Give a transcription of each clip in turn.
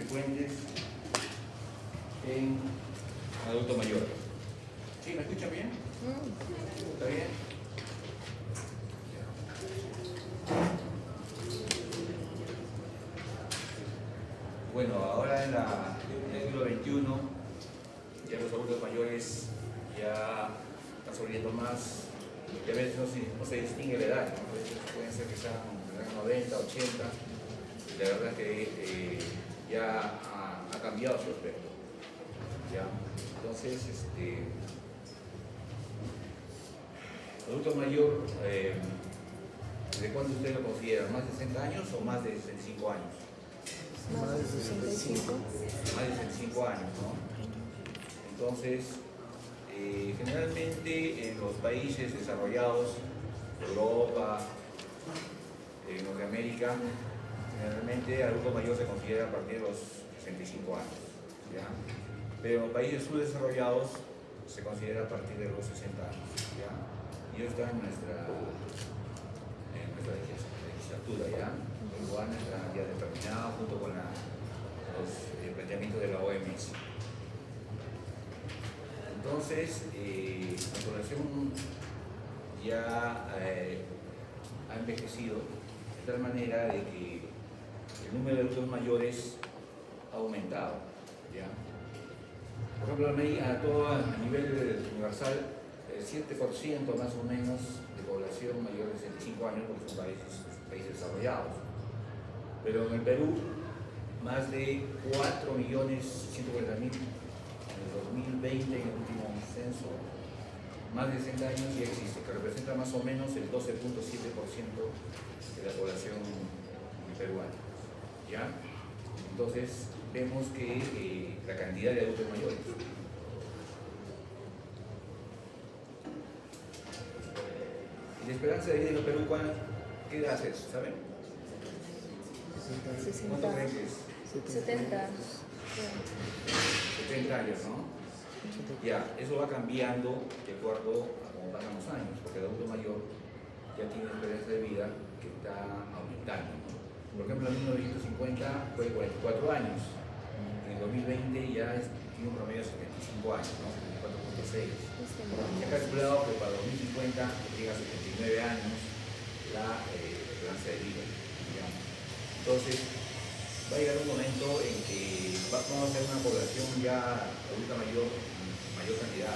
frecuentes en adulto mayor. ¿Sí? ¿Me escuchan bien? ¿Está bien? Bueno, ahora en el siglo XXI, ya los adultos mayores ya están sobreviviendo más, y a veces no se distingue la edad, ¿no? A veces pueden ser que sean 90, 80, y la verdad que ya ha cambiado su aspecto. ¿Ya? Entonces, adulto mayor, ¿de cuánto usted lo considera? ¿Más de 60 años o más de 65 años? Más de 65. Más de 65 años, ¿no? Entonces, generalmente en los países desarrollados, Europa, Norteamérica, generalmente el adulto mayor se considera a partir de los 65 años, ¿ya? Pero en los países subdesarrollados se considera a partir de los 60 años, ¿ya? Y eso está en nuestra legislatura, ¿ya? El peruano está ya determinado junto con los planteamientos de la OMS. Entonces, la población ya ha envejecido de tal manera de que el número de adultos mayores ha aumentado, ¿ya? Por ejemplo, a nivel universal, el 7% más o menos de población mayor de 65 años, porque son países desarrollados. Pero en el Perú, más de 4.140.000 en el 2020, en el último censo, más de 60 años ya existe, que representa más o menos el 12.7% de la población peruana, ¿ya? Entonces, vemos que la cantidad de adultos mayores. ¿Y la esperanza de vida en el Perú, qué edad es? ¿Saben? 60. ¿Cuánto creen que es? 70. 70 años, ¿no? Ya, eso va cambiando de acuerdo a cómo pasan los años, porque el adulto mayor ya tiene esperanza de vida que está aumentando, ¿no? Por ejemplo, en 1950 fue 44 años, en el 2020 ya tiene un promedio de 75 años, ¿no? 74.6. Se ha calculado que para 2050 llega a 79 años la esperanza de vida, digamos. Entonces, va a llegar un momento en que vamos a tener una población ya adulta mayor, mayor cantidad.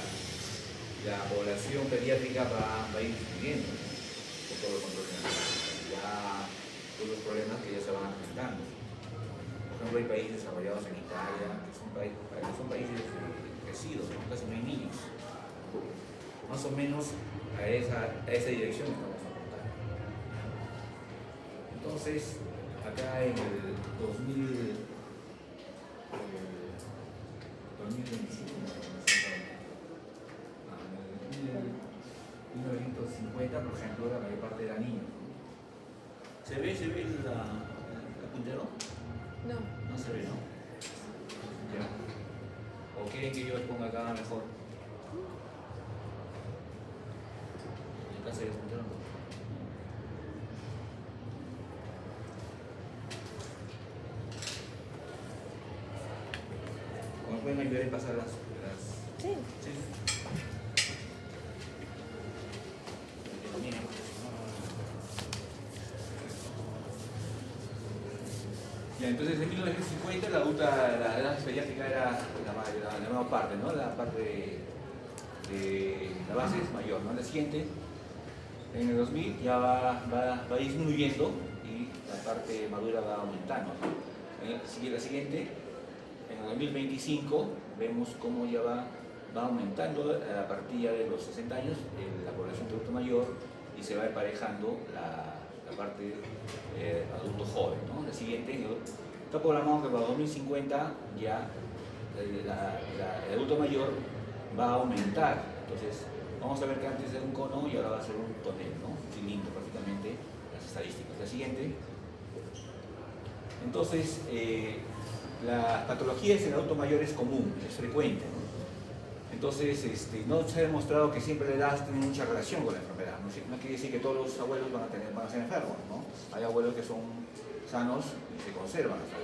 La población pediátrica va a ir disminuyendo, ¿no? Por todo el control de la todos los problemas que ya se van presentando. Por ejemplo, hay países desarrollados en Italia, que son países crecidos, ¿no? Casi no hay niños. Más o menos a esa dirección estamos apuntando. Entonces, acá en el 2025, en 1950, por ejemplo, la mayor parte era niños. ¿Se ve el puntero? No. No se ve, ¿no? Ya. ¿O quieren que yo les ponga acá mejor? Acá se ve el puntero. ¿Me pueden ayudar a pasar las... Sí. Sí. Ya, entonces en 1950 la edad pediátrica era la nueva parte, ¿no? La parte de la base es mayor, ¿no? La siguiente, en el 2000 ya va disminuyendo y la parte madura va aumentando, ¿no? La siguiente, en el 2025 vemos cómo ya va aumentando a partir de los 60 años la población de adulto mayor y se va emparejando la parte adulto joven, ¿no? La siguiente está programado que para 2050 ya el adulto mayor va a aumentar. Entonces vamos a ver que antes era un cono y ahora va a ser un tonel, ¿no? Un cilindro prácticamente, las estadísticas. La siguiente. Entonces las patologías en el adulto mayor es común, es frecuente, ¿no? Entonces, no se ha demostrado que siempre la edad tiene mucha relación con la enfermedad. No quiere decir que todos los abuelos van a ser enfermos, ¿no? Hay abuelos que son sanos y se conservan hasta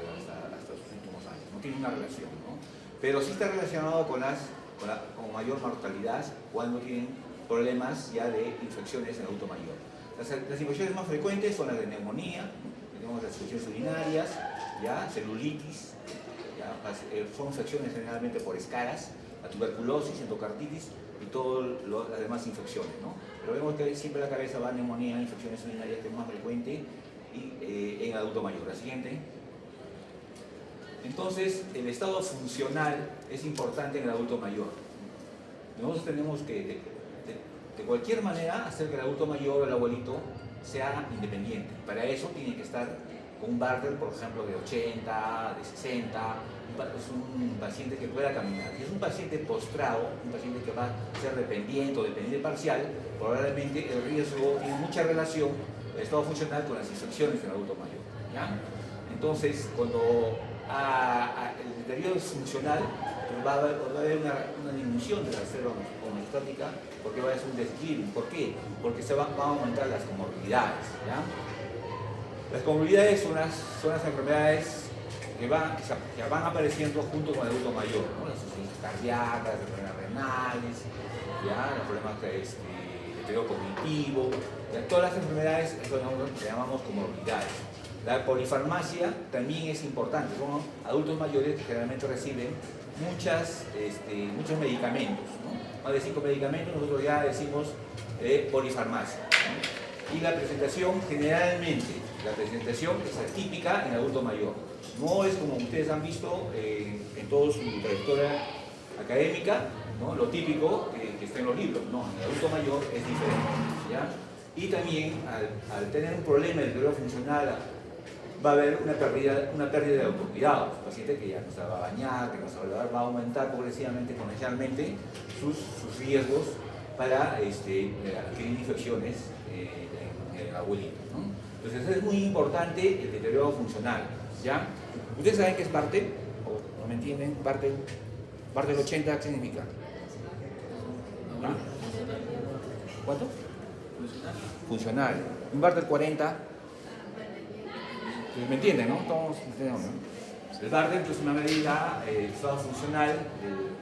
los últimos años. no tiene una relación, ¿no? Pero sí está relacionado con con mayor mortalidad cuando tienen problemas ya de infecciones en adulto mayor. Las infecciones más frecuentes son las de neumonía, tenemos las infecciones urinarias, ¿ya? Celulitis, ¿ya? Son infecciones generalmente por escaras, la tuberculosis, endocarditis y todas las demás infecciones, ¿no? Pero vemos que siempre la cabeza va a neumonía, infecciones urinarias, que es más frecuente y en adulto mayor. La siguiente. Entonces, el estado funcional es importante en el adulto mayor. Nosotros tenemos que, de cualquier manera, hacer que el adulto mayor o el abuelito sea independiente. Para eso tiene que estar con un Bartel, por ejemplo, de 80, de 60, es un paciente que pueda caminar. Si es un paciente postrado, un paciente que va a ser dependiente o dependiente parcial, probablemente el riesgo tiene mucha relación, el estado funcional, con las infecciones en el adulto mayor, ¿ya? Entonces, cuando el deterioro es funcional, pues va a haber una disminución de la célula homeostática, porque va a ser un desequilibrio. ¿Por qué? Porque van a aumentar las comorbilidades, ¿ya? Las comorbilidades son las enfermedades que van apareciendo junto con el adulto mayor, ¿no? Las insuficiencias cardíacas, las enfermedades renales, ¿ya? Los problemas de deterioro cognitivo, ¿ya? Todas las enfermedades que llamamos comorbilidades. La polifarmacia también es importante. Son adultos mayores que generalmente reciben muchos medicamentos, ¿no? Más de 5 medicamentos, nosotros ya decimos polifarmacia, ¿no? Y la presentación generalmente, la presentación es atípica en adulto mayor. No es como ustedes han visto en toda su trayectoria académica, ¿no? Lo típico que está en los libros. No, en el adulto mayor es diferente, ¿ya? Y también al tener un problema de deterioro funcional, va a haber una pérdida de autocuidado. El paciente que ya no se va a bañar, que no se va a lavar, va a aumentar progresivamente, exponencialmente sus riesgos para adquirir infecciones en el abuelito, ¿no? Entonces es muy importante el deterioro funcional, ¿ya? ¿Ustedes saben qué es Bartel? ¿O no me entienden? Bartel 80, ¿qué significa? ¿Ah? ¿Cuánto? Funcional. Un Bartel 40. ¿Me entienden, no? Todos entendemos, ¿no? El Bartel es una medida el estado funcional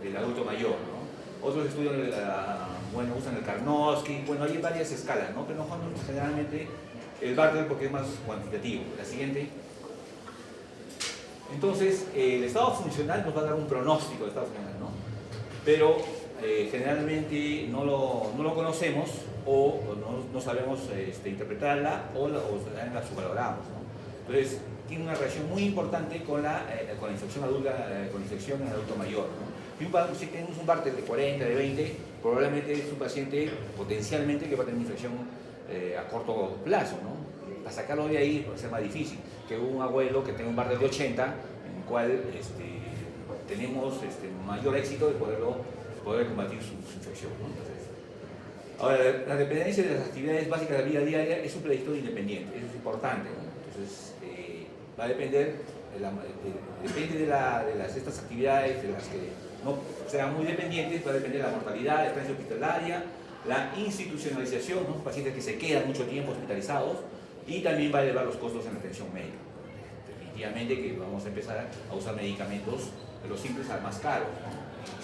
del adulto mayor, ¿no? Otros estudios usan el Karnofsky, bueno, hay varias escalas, ¿no? Pero nosotros generalmente el Bartel porque es más cuantitativo. La siguiente. Entonces, el estado funcional nos va a dar un pronóstico del estado funcional, ¿no? Pero generalmente no lo conocemos o no sabemos interpretarla o la subvaloramos, ¿no? Entonces, tiene una relación muy importante con la infección adulta, con la infección en el adulto mayor, ¿no? Si tenemos un Bartel de 40, de 20, probablemente es un paciente potencialmente que va a tener una infección a corto plazo, ¿no? Para sacarlo de ahí va a ser más difícil que un abuelo que tenga un Bartel de 80, en el cual tenemos mayor éxito de poder combatir su infección, ¿no? Entonces, ahora, la dependencia de las actividades básicas de la vida diaria es un predictor independiente, eso es importante, ¿no? Entonces, va a depende de estas actividades de las que no sean muy dependientes, va a depender de la mortalidad, la estancia hospitalaria, la institucionalización, ¿no? Pacientes que se quedan mucho tiempo hospitalizados, y también va a elevar los costos en la atención médica. Definitivamente que vamos a empezar a usar medicamentos de los simples al más caros, ¿no?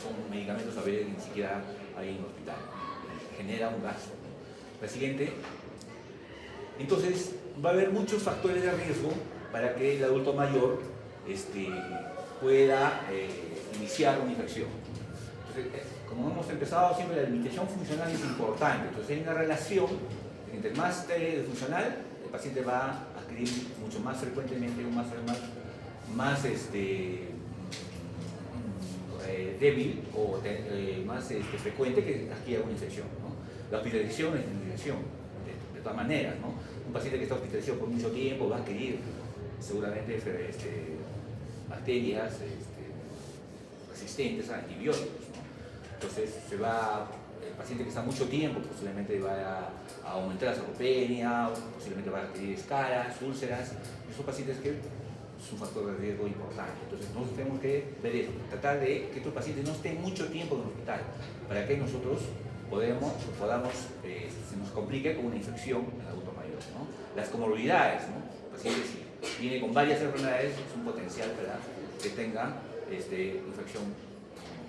Son medicamentos a veces que ni siquiera hay en el hospital, ¿no? Genera un gasto, ¿no? La siguiente. Entonces, va a haber muchos factores de riesgo para que el adulto mayor pueda iniciar una infección. Entonces, como hemos empezado siempre, la limitación funcional es importante. Entonces, hay una relación entre más esté funcional, el paciente va a adquirir mucho más frecuentemente, débil o más frecuente que adquiera una infección, ¿no? La hospitalización es infección, de todas maneras, ¿no? Un paciente que está hospitalizado por mucho tiempo va a adquirir seguramente bacterias resistentes a antibióticos, ¿no? Entonces el paciente que está mucho tiempo posiblemente va a aumentar la sarcopenia, posiblemente va a adquirir escaras, úlceras. Esos pacientes que es un factor de riesgo importante. Entonces nosotros tenemos que ver eso, tratar de que estos pacientes no estén mucho tiempo en el hospital, para que nosotros se nos complique con una infección en el adulto mayor, ¿no? Las comorbilidades, ¿no? Pacientes viene con varias enfermedades, es un potencial para que tenga infección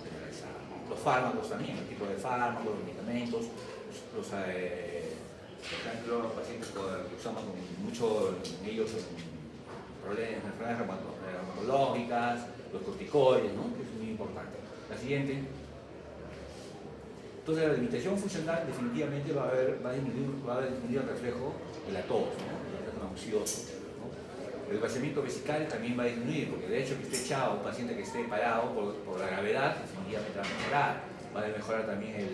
generalizada. Los fármacos también, el tipo de fármacos, los medicamentos, por ejemplo, los pacientes que usamos mucho en ellos problemas, enfermedades reumatológicas, los corticoides, ¿no? Que es muy importante. La siguiente. Entonces la limitación funcional definitivamente va a disminuir el reflejo de la tos, ¿no? El reflejo nauseoso, ¿no? El vaciamiento vesical también va a disminuir, porque de hecho que esté echado, un paciente que esté parado por la gravedad, definitivamente va a mejorar. Va a mejorar también el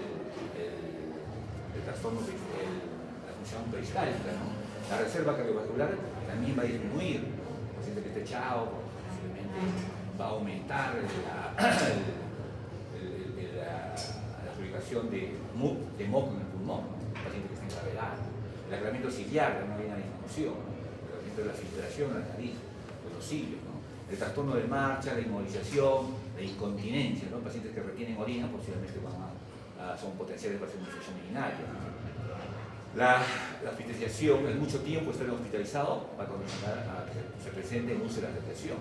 trastorno de la función peristáltica, ¿no? La reserva cardiovascular también va a disminuir. El paciente que esté echado posiblemente va a aumentar la fabricación de moco en el pulmón, ¿no? El paciente que está en gravedad. El agravamiento ciliar también hay una disminución, ¿no? El agravamiento de la filtración en la nariz, de los cilios, ¿no? El trastorno de marcha, la inmovilización, la incontinencia, ¿no? Pacientes que retienen orina posiblemente son potenciales para hacer una infección urinaria. La hospitalización, en mucho tiempo estar hospitalizado va a condicionar a que se presente úlceras de presión.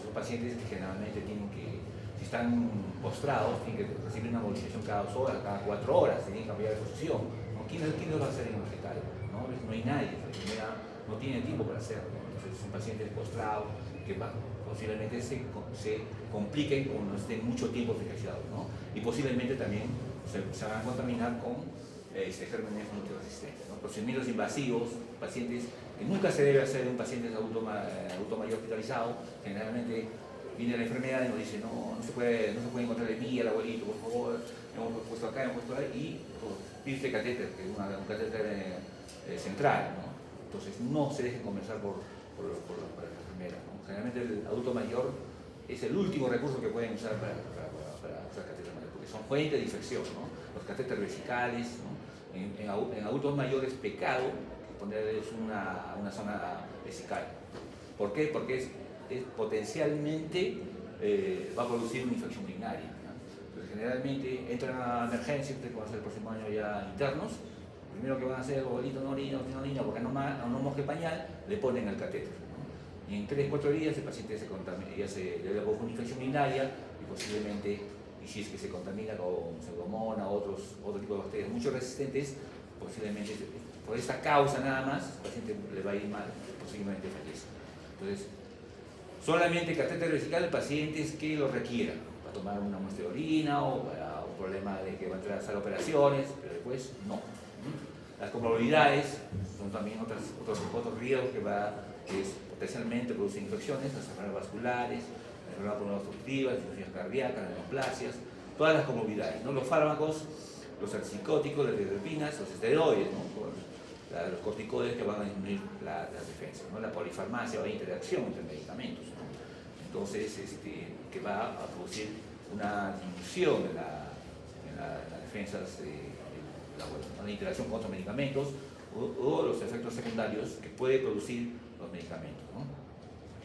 Son pacientes que generalmente si están postrados, tienen que recibir una movilización cada 2 horas, cada 4 horas, tienen que cambiar de posición, ¿no? ¿Quién lo va a hacer en el hospital? ¿No? No hay nadie, la enfermera no tiene tiempo para hacerlo. Entonces son pacientes postrados que posiblemente se compliquen o no estén mucho tiempo hospitalizados, ¿no? Y posiblemente también se van a contaminar con gérmenes multiresistentes, ¿no? Procedimientos invasivos, pacientes que nunca se debe hacer en un paciente adulto mayor hospitalizado. Generalmente viene la enfermedad y nos dice no se puede encontrar el guía, el abuelito, por favor, hemos puesto acá, hemos puesto ahí, y pide este catéter, que es un catéter central, ¿no? Entonces no se dejen convencer por la enfermera, ¿no? Generalmente el adulto mayor es el último recurso que pueden usar para usar catéter mayor, porque son fuentes de infección, ¿no? Los catéteres vesicales, ¿no? En adultos mayores pecado ponerles una zona vesical. ¿Por qué? Porque potencialmente va a producir una infección urinaria, ¿no? Entonces, generalmente entran a emergencia, ustedes van a ser el próximo año ya internos. Lo primero que van a hacer, abuelito no orina, porque no moje pañal, le ponen el catéter, ¿no? Y en 3-4 días el paciente le da una infección urinaria y posiblemente, y si es que se contamina con pseudomonas o otro tipo de bacterias mucho resistentes, posiblemente por esta causa nada más, el paciente le va a ir mal, posiblemente fallece. Entonces, solamente catéter vesical de pacientes que lo requieran, para tomar una muestra de orina o para un problema de que va a entrar a hacer operaciones, pero después no. Las comorbilidades son también otros riesgos que potencialmente producen infecciones, las enfermedades vasculares, las enfermedades pulmonares obstructivas, insuficiencias cardíacas, las neoplasias, todas las comorbilidades, ¿no? Los fármacos, los antipsicóticos, las benzodiazepinas, los esteroides, ¿no? Los corticoides que van a disminuir las defensas, ¿no? La polifarmacia va a interacción entre medicamentos, ¿no? Entonces, que va a producir una disminución en las defensas, ¿no? La interacción con otros medicamentos o los efectos secundarios que puede producir los medicamentos, ¿no?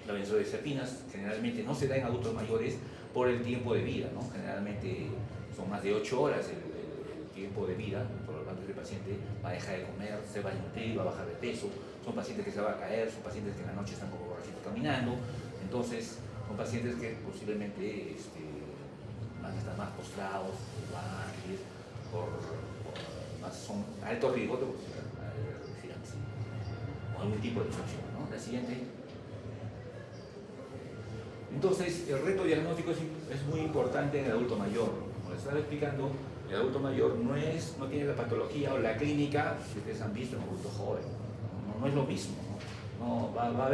Las benzodiazepinas generalmente no se dan en adultos mayores por el tiempo de vida, ¿no? Generalmente son más de 8 horas el tiempo de vida, por lo tanto el paciente va a dejar de comer, se va a nutrir, va a bajar de peso, son pacientes que se van a caer, son pacientes que en la noche están como borrachitos caminando, entonces son pacientes que posiblemente van a estar más postrados, van a ir son alto riesgo de o algún tipo de infección, ¿no? La siguiente. Entonces, el reto diagnóstico es muy importante en el adulto mayor. Como les estaba explicando, el adulto mayor no tiene la patología o la clínica que ustedes han visto en el adulto joven. No es lo mismo, ¿no? Va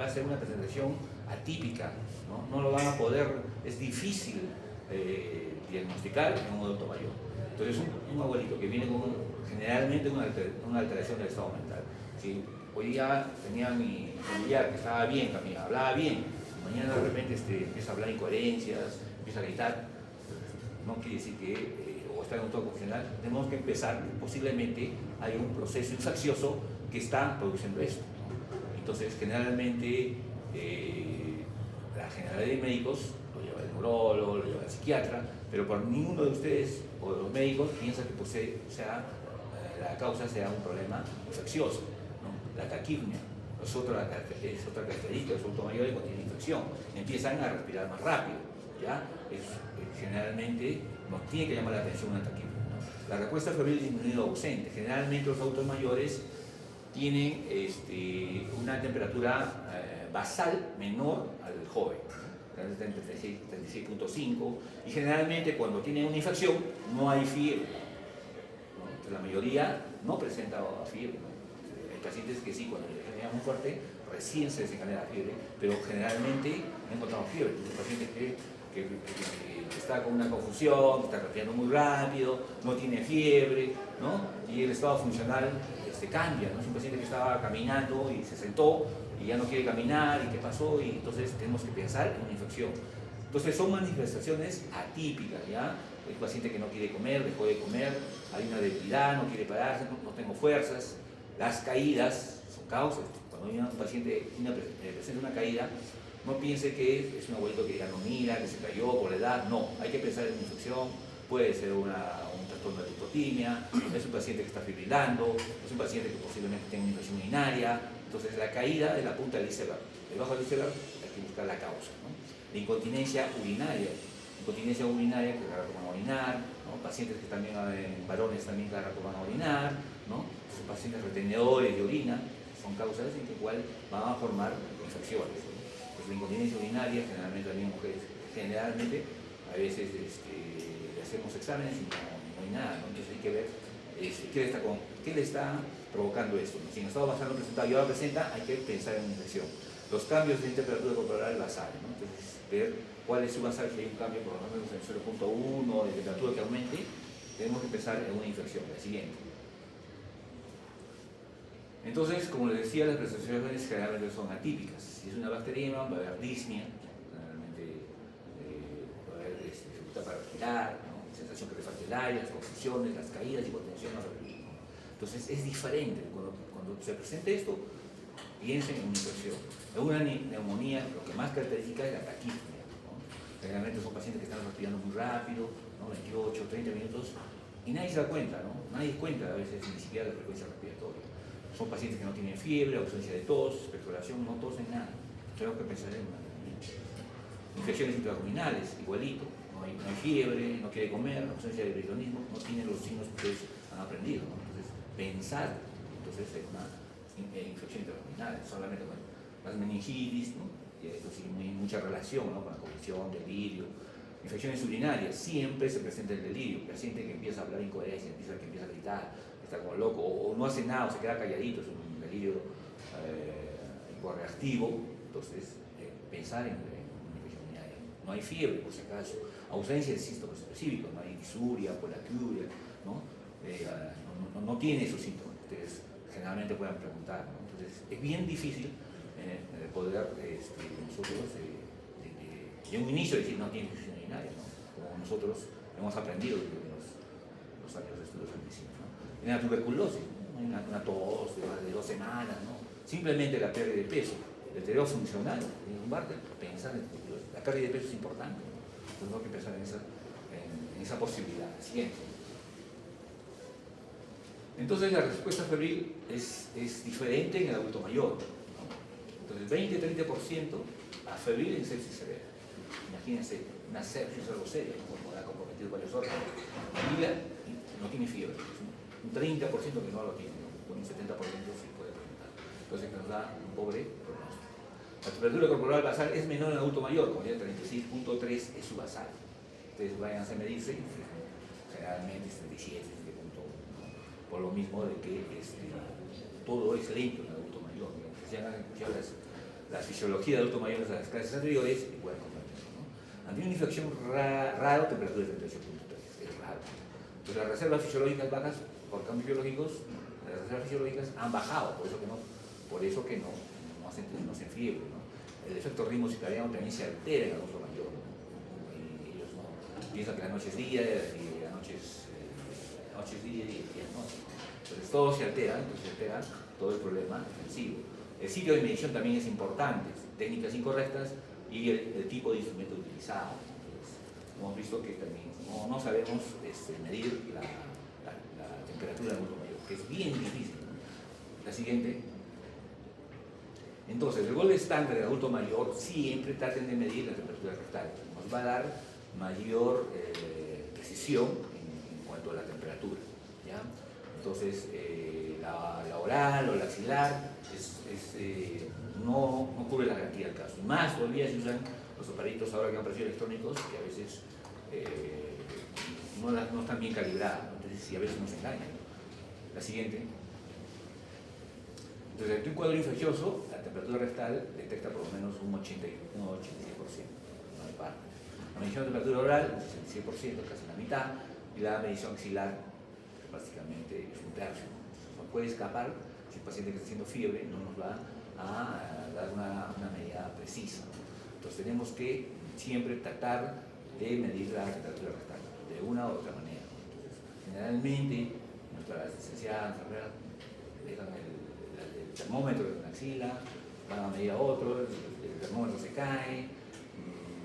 a ser una presentación atípica, ¿no? No lo van a poder, es difícil diagnosticar en un adulto mayor. Entonces, un abuelito que viene con generalmente una alteración del estado mental. Si hoy día tenía mi familiar que estaba bien, caminaba, hablaba bien, mañana de repente empieza a hablar incoherencias, empieza a gritar, no quiere decir que o está en un tono confusional, tenemos que empezar, posiblemente hay un proceso infeccioso que está produciendo esto, ¿no? Entonces, generalmente la generalidad de médicos lo lleva el neurólogo, lo lleva el psiquiatra, pero por ninguno de ustedes o de los médicos piensa que la causa sea un problema infeccioso, ¿no? La taquipnea, es otra característica de los adultos mayores cuando tienen infección. Empiezan a respirar más rápido, ¿ya? Generalmente nos tiene que llamar la atención una taquicardia, ¿no? La respuesta febril disminuida ausente. Generalmente los adultos mayores tienen una temperatura basal menor al joven, está en 36.5, y generalmente cuando tienen una infección no hay fiebre, ¿no? La mayoría no presenta fiebre, ¿no? Hay pacientes que sí, cuando la infección es muy fuerte, recién se desencadena la fiebre, pero generalmente no encontramos fiebre. Entonces, pacientes que está con una confusión, está respirando muy rápido, no tiene fiebre, ¿no? Y el estado funcional cambia, ¿no? Es un paciente que estaba caminando y se sentó y ya no quiere caminar, y qué pasó, y entonces tenemos que pensar en una infección. Entonces son manifestaciones atípicas, ¿ya? El paciente que no quiere comer, dejó de comer, hay una debilidad, no quiere pararse, no tengo fuerzas. Las caídas son causas. Cuando un paciente presenta una caída, no piense que es un abuelito que ya no mira, que se cayó por la edad. No, hay que pensar en una infección. Puede ser un trastorno de hipotimia, es un paciente que está fibrilando, es un paciente que posiblemente tenga una infección urinaria. Entonces la caída es la punta del iceberg. Debajo del iceberg hay que buscar la causa, ¿no? La incontinencia urinaria que cada rato van a orinar, ¿no? Pacientes que también, varones también cada rato van a orinar, ¿no? Son pacientes retenedores de orina, son causas en que igual van a formar infecciones, ¿no? Pues la incontinencia urinaria, generalmente también en mujeres, generalmente a veces hacemos exámenes y no hay nada, ¿no? Entonces hay que ver qué le está provocando esto, ¿no? Si en estado basal no presenta y ahora presenta, hay que pensar en una infección. Los cambios de temperatura corporal basal, ¿no? Entonces, ver cuál es su basal, si hay un cambio por lo menos en 0.1 de temperatura que aumente, tenemos que pensar en una infección, la siguiente. Entonces, como les decía, las presentaciones generalmente son atípicas. Si es una bacteriema, va a haber disnea, generalmente va a haber dificultad para respirar, ¿no? Sensación que le falta el aire, las confusiones, las caídas, hipotensión, ¿no? Entonces es diferente. Cuando se presente esto, piensen en una infección. En una neumonía, lo que más caracteriza es la taquicardia, ¿no? Generalmente son pacientes que están respirando muy rápido, ¿no? 28, 30 minutos, y nadie se da cuenta, ¿no? Nadie cuenta a veces ni siquiera la frecuencia respiratoria. Son pacientes que no tienen fiebre, ausencia de tos, expectoración, no tosen nada. Tenemos que pensar en una neumonía. Infecciones intraabdominales, igualito. No hay fiebre, no quiere comer, ausencia de brisonismo, no tiene los signos que ustedes han aprendido, ¿no? Entonces, pensar en una infección intraabdominal, solamente con las meningitis, ¿no? Y esto sí, mucha relación, ¿no? Con la confusión, delirio. Infecciones urinarias, siempre se presenta el delirio. El paciente que empieza a hablar incoherencia, que empieza a gritar, está como loco, o no hace nada, o se queda calladito, es un delirio hiporreactivo. Entonces, pensar en una infección urinaria. No hay fiebre, por si acaso. Ausencia de síntomas específicos, no hay disuria, polacuria, ¿no? No tiene esos síntomas. Ustedes generalmente pueden preguntar, ¿no? Entonces, es bien difícil poder nosotros de un inicio decir no tiene infección urinaria, ¿no? Como nosotros hemos aprendido en los años de estudios de medicina, ¿no? En la tuberculosis, ¿no? Una tos de más de 2 semanas, ¿no? Simplemente la pérdida de peso, el deterioro funcional, pensar en la pérdida de peso es importante, ¿no? Tenemos que pensar en esa posibilidad. Siguiente. Entonces la respuesta febril es diferente en el adulto mayor, ¿no? Entonces 20-30% a febril en sepsis severa. Imagínense una sepsis algo seria, como ha comprometido varios órganos. Y no tiene fiebre, un 30% que no lo tiene, ¿no? Con un 70% sí puede presentar. Entonces nos da un pobre pronóstico. La temperatura corporal basal es menor en el adulto mayor, como ya 36.3 es su basal. Ustedes vayan a medirse, generalmente es 37, 37.1, ¿no? Por lo mismo de que todo es lento en el adulto mayor. Si han escuchado la fisiología del adulto mayor en las clases anteriores, igual comprender, ¿no? Ante una infección raro, temperatura de 38.3, es raro. Entonces las reservas fisiológicas bajas por cambios biológicos, las reservas fisiológicas han bajado, por eso que no hacen fiebre, ¿no? El efecto ritmo circadiano también se altera en el adulto mayor, ¿no? Y ellos no piensan que la noche es día y la noche es día y el día es noche. Entonces todo se altera, entonces se altera todo el problema defensivo. El sitio de medición también es importante, técnicas incorrectas y el tipo de instrumento utilizado. Entonces, hemos visto que también no sabemos medir la temperatura del adulto mayor, que es bien difícil, ¿no? La siguiente. Entonces, el gol estándar del adulto mayor siempre traten de medir la temperatura rectal. Nos va a dar mayor precisión en cuanto a la temperatura, ¿ya? Entonces, la oral o la axilar no cubre la garantía del caso. Más todavía se usan los aparatos ahora que han aparecido electrónicos que a veces no están bien calibrados, entonces sí, a veces nos engañan. La siguiente. Entonces, ante un cuadro infeccioso, la temperatura rectal detecta por lo menos un 86%, no hay parte. La medición de temperatura oral, un 66%, casi la mitad, y la medición axilar, básicamente es un tercio. No puede escapar si el paciente que está haciendo fiebre no nos va a dar una medida precisa. Entonces, tenemos que siempre tratar de medir la temperatura rectal de una u otra manera. Entonces, generalmente, nuestras licenciadas, enfermeras, dejan el termómetro en la axila, van a medir a otro, el termómetro se cae,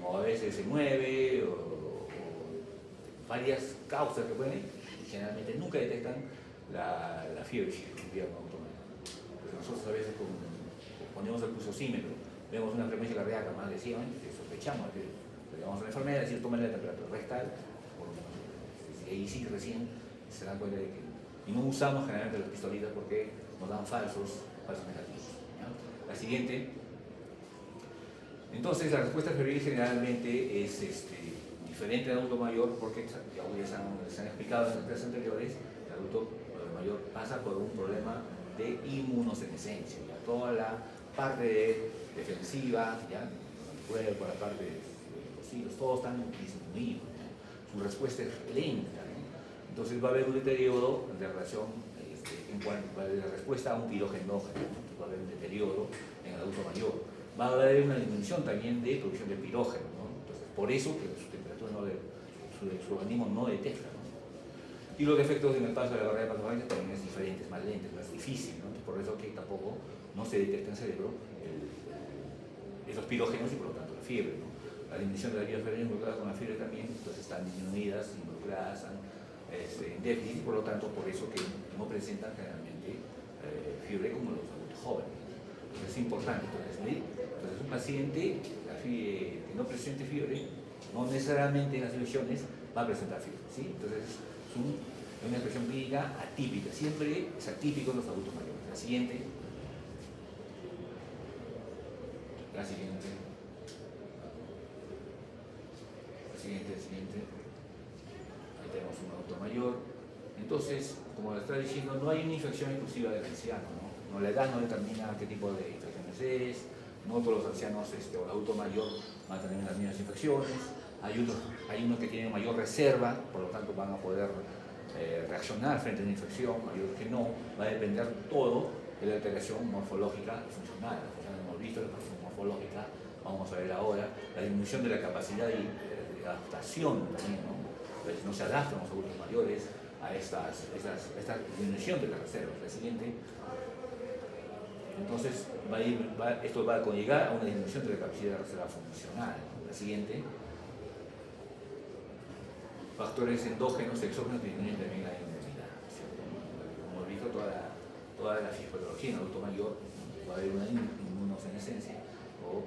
o a veces se mueve, o varias causas que pueden, y generalmente nunca detectan la fiebre en invierno automático. Porque nosotros a veces ponemos el pulsosímetro, vemos una frecuencia cardíaca más de 100, que sospechamos que le vamos a la enfermera, decir, tómale la temperatura rectal, y ahí sí recién se dan cuenta de que, y no usamos generalmente las pistolitas porque nos dan falsos negativos, ¿ya? La siguiente. Entonces, la respuesta febril generalmente es diferente del adulto mayor porque, ya se han explicado en las clases anteriores, el adulto mayor pasa por un problema de inmunosenescencia, ¿ya? Toda la parte defensiva, ¿ya? El cuerpo, la parte de los hilos, todos están disminuidos, ¿ya? Su respuesta es lenta, ¿no? Entonces va a haber un deterioro de relación en cuanto a la respuesta a un pirógeno endógeno. Entonces va a haber un deterioro en el adulto mayor. Va a haber una disminución también de producción de pirógeno, ¿no? Entonces, por eso que su temperatura su organismo no detecta, ¿no? Y los efectos en el paso de la barrera patológica también es diferente, es más lento, es más difícil, ¿no? Entonces, por eso que tampoco no se detecta en el cerebro esos pirógenos y por lo tanto la fiebre, ¿no? La disminución de la vía febril involucrada con la fiebre también, entonces están disminuidas, involucradas, en déficit, y por lo tanto por eso que no presentan generalmente fiebre como los adultos jóvenes. Entonces es importante. Entonces un paciente que no presente fiebre, no necesariamente en las lesiones va a presentar fiebre, ¿sí? Entonces es una expresión clínica atípica, siempre es atípico en los adultos mayores. La siguiente. La siguiente. La siguiente. Ahí tenemos un adulto mayor. Entonces, como le estaba diciendo, no hay una infección exclusiva del anciano, ¿no? La edad no determina qué tipo de infecciones es, no todos los ancianos o el adulto mayor van a tener las mismas infecciones, hay unos que tienen mayor reserva, por lo tanto van a poder reaccionar frente a una infección, hay otros que no, va a depender todo de la alteración morfológica y funcional. Hemos visto la alteración morfológica, vamos a ver ahora, la disminución de la capacidad de adaptación también, ¿no? Entonces, no se adaptan los adultos mayores a esta disminución de las reservas. La siguiente. Entonces, esto va a conllevar a una disminución de la capacidad de reserva funcional. La siguiente. Factores endógenos y exógenos que disminuyen también la inmunidad. Como hemos visto, toda la fisiopatología en el adulto mayor va a haber una inmunosenescencia o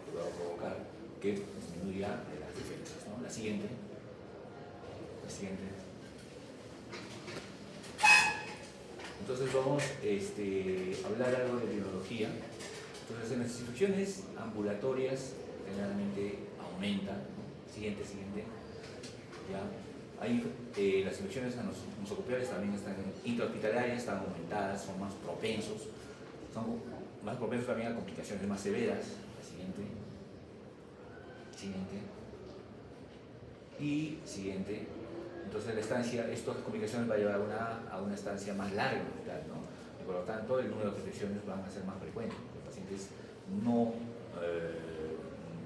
que va a provocar que disminuya las defensas, ¿no? La siguiente. La siguiente. Entonces vamos a hablar algo de biología. Entonces en las infecciones ambulatorias generalmente aumentan, ¿no? Siguiente. ¿Ya? Las infecciones nosocopiales también están intrahospitalarias, están aumentadas, son más propensos también a complicaciones más severas. La siguiente. Y siguiente. Entonces la estancia, estas complicaciones va a llevar a una estancia más larga en el hospital, ¿no? Y por lo tanto el número de infecciones van a ser más frecuentes. Los pacientes no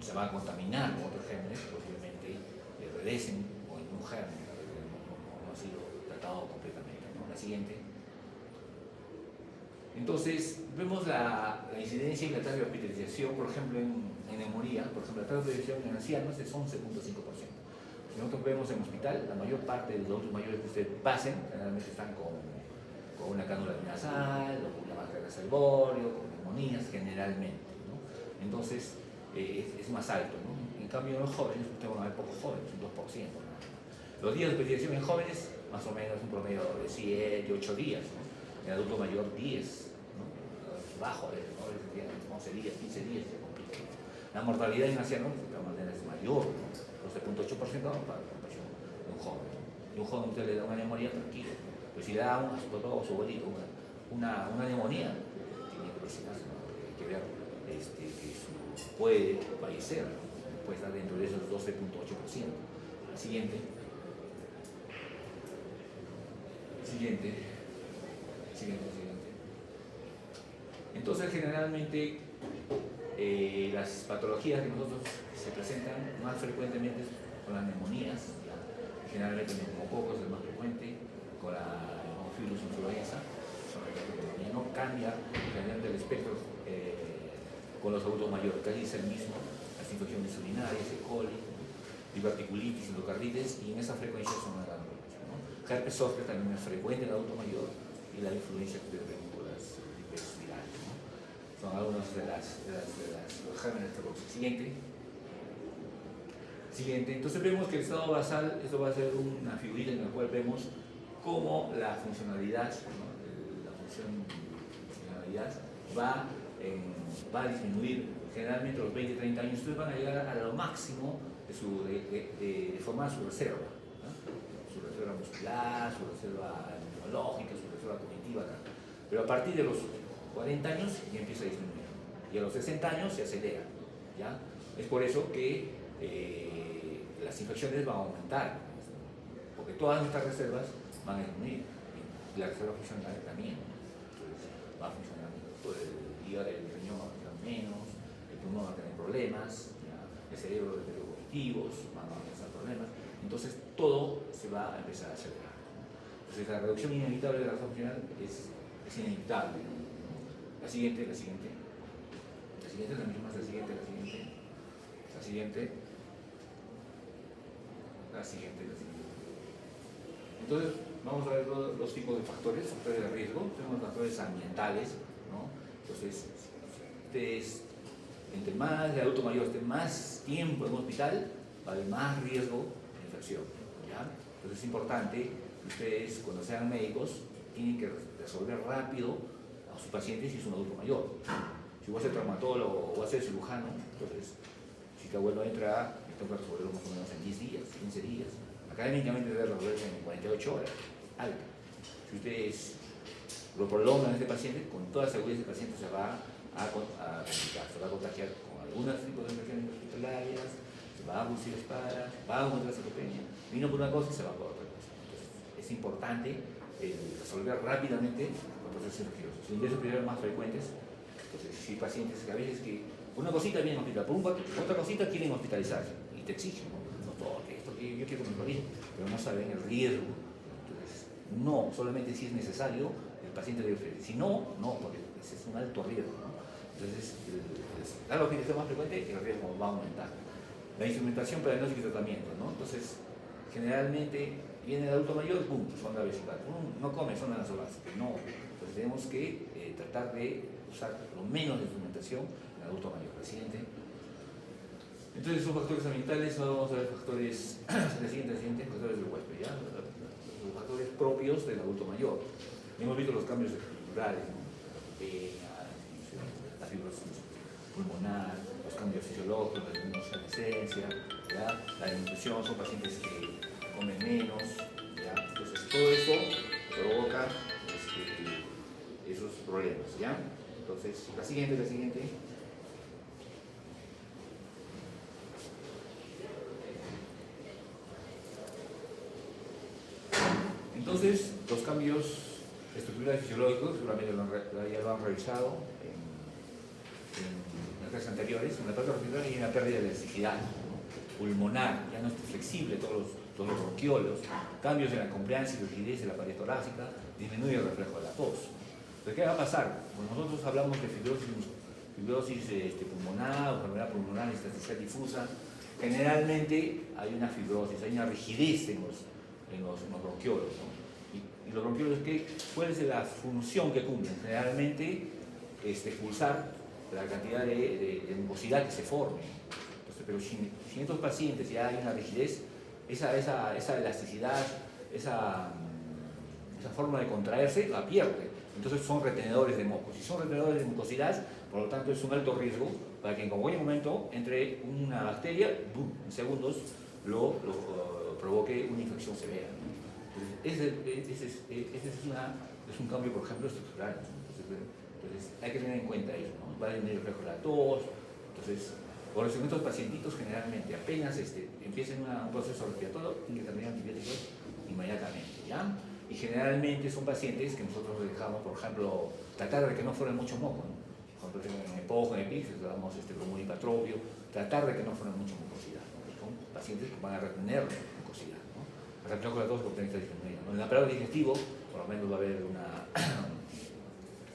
se van a contaminar con otros gérmenes, posiblemente obedecen o en un germen no ha sido tratado completamente, ¿no? La siguiente. Entonces, vemos la incidencia y la tasa de hospitalización, por ejemplo, en neumonía. Por ejemplo, la tasa de hospitalización en ancianos es 11.5%. Si nosotros vemos en hospital, la mayor parte de los adultos mayores que ustedes pasen, generalmente están con una cánula nasal, o con una máscara de salvorio, con neumonías generalmente, ¿no? Entonces es más alto, ¿no? En cambio en los jóvenes, ustedes van a ver pocos jóvenes, un 2%, ¿no? Los días de hospitalización en jóvenes, más o menos un promedio de 7, 8 días, ¿no? En adulto mayor 10, ¿no? Bajo, ¿no? 11 días, 15 días se complica. La mortalidad en ancianos de todas maneras es mayor, ¿no? 12.8% para la comparación de un joven. Y un joven usted le da una neumonía tranquilo, pero si le da a su papá o a su abuelito una neumonía, tiene que presionarse, ¿no? Hay que ver puede fallecer, ¿no? Puede estar dentro de esos 12.8%. La siguiente. Entonces, generalmente, las patologías que nosotros se presentan más frecuentemente con las neumonías, ¿ya? Generalmente el neumococos es el más frecuente, con la Haemophilus influenza, no cambia generalmente el espectro con los adultos mayores, casi es el mismo, las infecciones urinarias, E. coli, diverticulitis, endocarditis, y en esa frecuencia son las grandes. Herpes zóster también es frecuente en el adulto mayor y la influencia de las gripes virales, ¿no? Son algunos de los gérmenes terroríficos. Siguiente. Entonces vemos que el estado basal, esto va a ser una figurita en la cual vemos cómo la funcionalidad, ¿no? La funcionalidad va a disminuir. Generalmente a los 20-30 años ustedes van a llegar a lo máximo de formar su reserva. Su reserva muscular, su reserva neurológica, su reserva cognitiva, ¿no? Pero a partir de los 40 años ya empieza a disminuir y a los 60 años se acelera, ¿ya? Es por eso que las infecciones van a aumentar, porque todas nuestras reservas van a disminuir y la reserva funcional también, ¿no? Entonces va a funcionar todo el hígado, el riñón va a funcionar menos, el pulmón va a tener problemas, ¿ya? El cerebro, los cognitivos van a empezar problemas. Entonces todo se va a empezar a acelerar. Entonces la reducción inevitable de la razón funcional es inevitable, ¿no? La siguiente, la siguiente, la misma, la siguiente. Entonces vamos a ver los tipos de factores de riesgo. Tenemos factores ambientales, ¿no? Entonces, ustedes, entre más de adulto mayor esté más tiempo en un hospital, va a haber más riesgo de infección, ¿ya? Entonces es importante que ustedes, cuando sean médicos, tienen que resolver rápido a sus pacientes si es un adulto mayor. Si voy a ser traumatólogo o voy a ser cirujano, entonces, si tu abuelo entra, tengo que resolverlo más o menos en 10 días, 15 días. Académicamente debe resolverse en 48 horas, algo. Si ustedes lo prolongan a este paciente, con toda seguridad ese paciente se va a complicar, se va a contagiar con algunos tipos de infecciones hospitalarias, se va a producir espara, va a aumentar la sarcopenia, vino por una cosa y se va por otra cosa. Entonces, es importante resolver rápidamente los procesos infecciosos. Los ingresos primeros más frecuentes, entonces, si hay pacientes que a veces que por una cosita vienen a hospital, por otra cosita quieren hospitalizarse y te exigen, ¿no? Doctor, esto que yo quiero que me lo diga, pero no saben el riesgo. Entonces, no, solamente si es necesario, el paciente debe ofrecer. Si no, no, porque ese es un alto riesgo, ¿no? Entonces, la hospitalización más frecuente, el riesgo va a aumentar. La instrumentación para diagnóstico y tratamiento, ¿no? Entonces, generalmente viene el adulto mayor, pum, sonda vesical. Uno no come sonda nasogástrica, no. Entonces tenemos que tratar de usar lo menos de instrumentación en el adulto mayor. La siguiente. Entonces son factores ambientales, vamos a ver factores, la siguiente, factores del huésped, ¿ya? Los factores propios del adulto mayor. Hemos visto los cambios estructurales, ¿no? La fibrosis pulmonar, los cambios fisiológicos, la inmunosenescencia, ¿ya? La desnutrición, son pacientes que comen menos, ¿ya? Entonces todo eso provoca esos problemas, ¿ya? Entonces, la siguiente. Entonces, los cambios estructurales fisiológicos, seguramente ya lo han revisado en las clases anteriores, en la pérdida respiratoria y en la pérdida de elasticidad, ¿no? Pulmonar, ya no es flexible todos los bronquiolos, cambios en la compliance y rigidez de la pared torácica, disminuye el reflejo de la tos. Entonces, ¿qué va a pasar? Cuando nosotros hablamos de fibrosis pulmonar o enfermedad pulmonar intersticial difusa, generalmente hay una fibrosis, hay una rigidez en los bronquiolos, ¿no? Y los bronquiolos, ¿cuál es la función que cumplen? Generalmente expulsar la cantidad de mucosidad que se forme. Entonces, pero si en estos pacientes ya hay una rigidez, esa elasticidad, esa forma de contraerse, la pierde. Entonces son retenedores de moco. Si son retenedores de mucosidad, por lo tanto es un alto riesgo para que en cualquier momento entre una bacteria, ¡boom!, en segundos provoque una infección severa, ¿no? Entonces, ese es un cambio, por ejemplo, estructural, ¿no? Entonces hay que tener en cuenta eso, ¿no? Va a venir el reflejo de la tos. Entonces, por eso en estos pacientitos generalmente apenas empiecen un proceso respiratorio, tienen que terminar antibióticos inmediatamente, ¿ya? Y generalmente son pacientes que nosotros dejamos, por ejemplo, tratar de que no fueran mucho moco, ¿no? Por ejemplo, en EPOC, en EPIC, les damos bromuro y patropio, tratar de que no fueran mucho mucosidad, ¿no? Son pacientes que van a retener mucosidad, ¿no? El reflejo de la tos porque está disminuyendo, ¿no? En el aparato digestivo, por lo menos va a haber un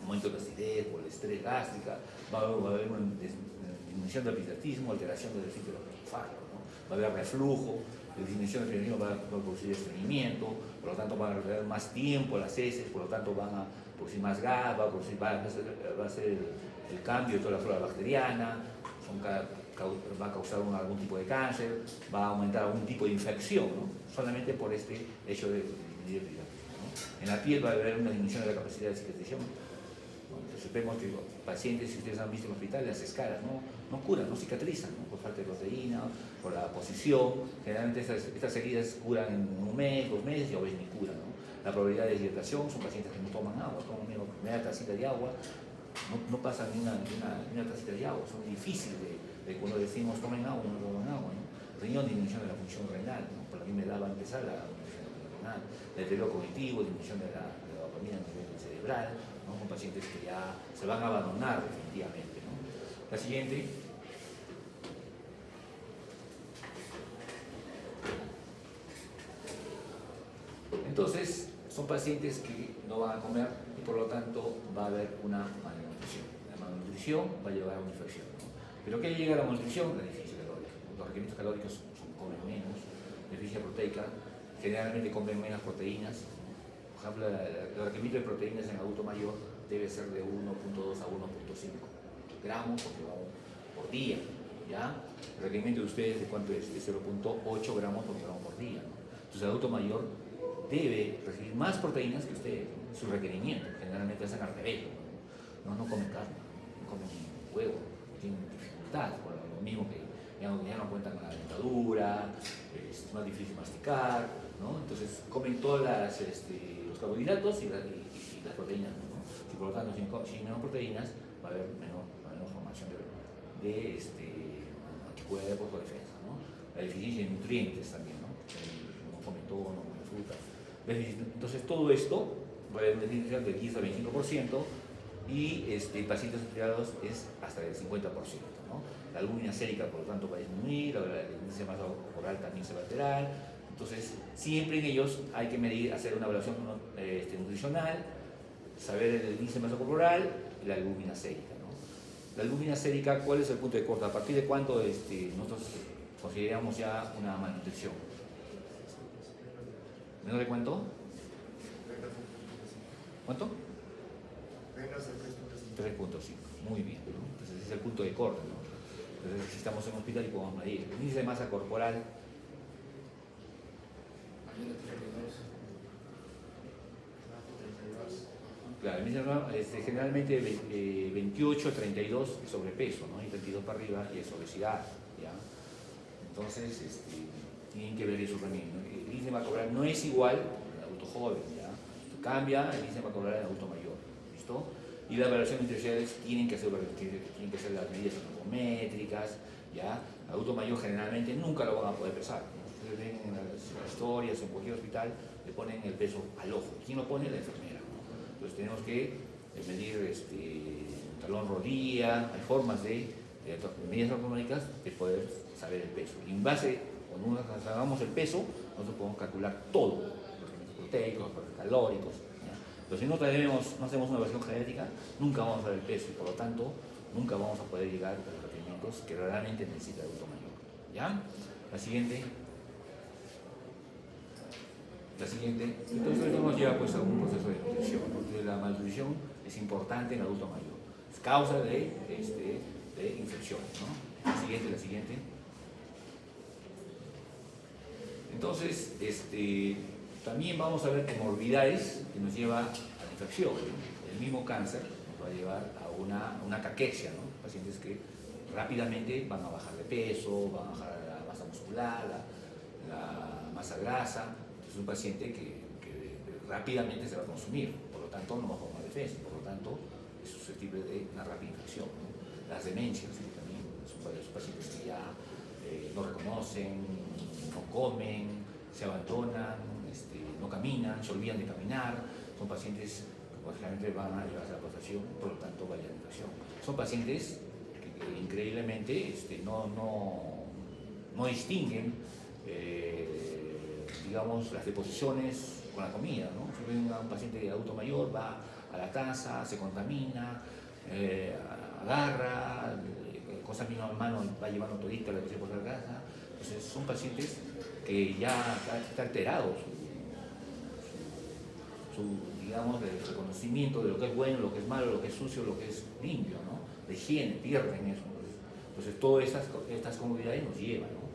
aumento de la acidez o el estrés gástrica, va a haber una disminución del epistatismo, alteración del esfínter esofágico, ¿no? Va a haber reflujo, la disminución del periodismo va a producir estreñimiento, por lo tanto van a retener más tiempo las heces, por lo tanto van a producir más gas, va a ser el cambio de toda la flora bacteriana, va a causar algún tipo de cáncer, va a aumentar algún tipo de infección, ¿no? Solamente por este hecho de disminuir el epistatismo, ¿no? En la piel va a haber una disminución de la capacidad de cicatrización. Entonces vemos que pacientes, si ustedes han visto en el hospital, las escalas no curan, no cicatrizan, ¿no? Por falta de proteína, por la posición. Generalmente estas heridas curan en un mes, 2 meses y a veces ni curan, ¿no? La probabilidad de deshidratación son pacientes que no toman agua, toman media tacita de agua, no pasan ni una tacita de agua. Son difíciles de cuando decimos tomen agua, no toman agua, ¿no? Riñón, disminución de la función renal, ¿no? Por la misma edad va a empezar la disminución renal, el deterioro cognitivo, disminución de la dopamina a nivel cerebral, ¿no? Son pacientes que ya se van a abandonar definitivamente, ¿no? La siguiente. Entonces, son pacientes que no van a comer y por lo tanto va a haber una malnutrición. La malnutrición va a llevar a una infección, ¿no? ¿Pero qué llega a la malnutrición? La deficiencia calórica. Los requerimientos calóricos comen menos, deficiencia proteica, generalmente comen menos proteínas. Por ejemplo, el requerimiento de proteínas en adulto mayor debe ser de 1.2 a 1.5 gramos por día, ¿ya? El requerimiento de ustedes, ¿de cuánto es? De 0.8 gramos por gramo por día, ¿no? Entonces el adulto mayor debe recibir más proteínas que ustedes, ¿no? Su requerimiento. Generalmente hacen al revés, no comen carne, no comen huevo, tienen dificultad, por lo mismo que ya no cuentan con la dentadura, es más difícil masticar, ¿no? Entonces comen todos los carbohidratos y las proteínas, ¿no? Y por lo tanto, sin menos proteínas va a haber menor formación de anticuerpos o defensa, ¿no? La deficiencia de nutrientes también, ¿no? No comen todo, no comen fruta. Entonces todo esto va a haber una disminución del 15 al 25% y pacientes hospitalizados es hasta el 50%, ¿no? La albúmina sérica, por lo tanto, va a disminuir, el índice de masa corporal también se va a alterar. Entonces, siempre en ellos hay que medir, hacer una evaluación nutricional, saber el índice de masa corporal y la albúmina sérica, ¿no? La albúmina sérica, ¿cuál es el punto de corte? ¿A partir de cuánto nosotros consideramos ya una malnutrición? ¿Menor de cuánto? ¿Cuánto? 3.5. Muy bien, ¿no? Entonces ese es el punto de corte, ¿no? Entonces si estamos en un hospital y podemos medir el índice de masa corporal. Claro, generalmente 28, 32 es sobrepeso, ¿no? Y 32 para arriba y es obesidad, ¿ya? Entonces, tienen que ver eso también, ¿no? El índice de masa corporal no es igual al adulto joven, ¿ya? Cambia el índice de masa corporal en adulto mayor, ¿listo? Y las evaluaciones nutricionales tienen que ser las medidas antropométricas, ¿ya? El adulto mayor generalmente nunca lo van a poder pesar, ¿no? Ustedes ven en las historias, en cualquier hospital, le ponen el peso al ojo. ¿Quién lo pone? La enfermera, ¿no? Entonces tenemos que medir talón rodilla, hay formas de medidas antropométricas de poder saber el peso. Y en base, cuando hagamos el peso, nosotros podemos calcular todo, los elementos proteicos, los calóricos, ¿ya? Pero si no hacemos una evaluación genética, nunca vamos a ver el peso y por lo tanto nunca vamos a poder llegar a los requerimientos que realmente necesita el adulto mayor, ¿ya? La siguiente. Entonces esto nos lleva pues a un proceso de nutrición, ¿no? Entonces la malnutrición es importante en el adulto mayor. Es causa de infección, ¿no? La siguiente. Entonces, también vamos a ver comorbilidades que nos lleva a la infección, ¿no? El mismo cáncer nos va a llevar a una caquexia, ¿no? Pacientes que rápidamente van a bajar de peso, van a bajar la masa muscular, la masa grasa. Es un paciente que rápidamente se va a consumir, por lo tanto no va a formar defensa, por lo tanto es susceptible de una rápida infección, ¿no? Las demencias, ¿sí? También son varios pacientes que ya no reconocen, no comen, se abandonan, no caminan, se olvidan de caminar. Son pacientes que generalmente van a llevarse a la postración, por lo tanto vayan a infección. Son pacientes que increíblemente no distinguen digamos, las deposiciones con la comida, ¿no? Si ven a un paciente adulto mayor, va a la taza, se contamina, agarra, con esa misma mano va llevando todita la que se pone la casa. Entonces son pacientes que ya está alterado digamos, el reconocimiento de lo que es bueno, lo que es malo, lo que es sucio, lo que es limpio, ¿no? De higiene, pierden eso. Entonces todas estas comodidades nos llevan, ¿no?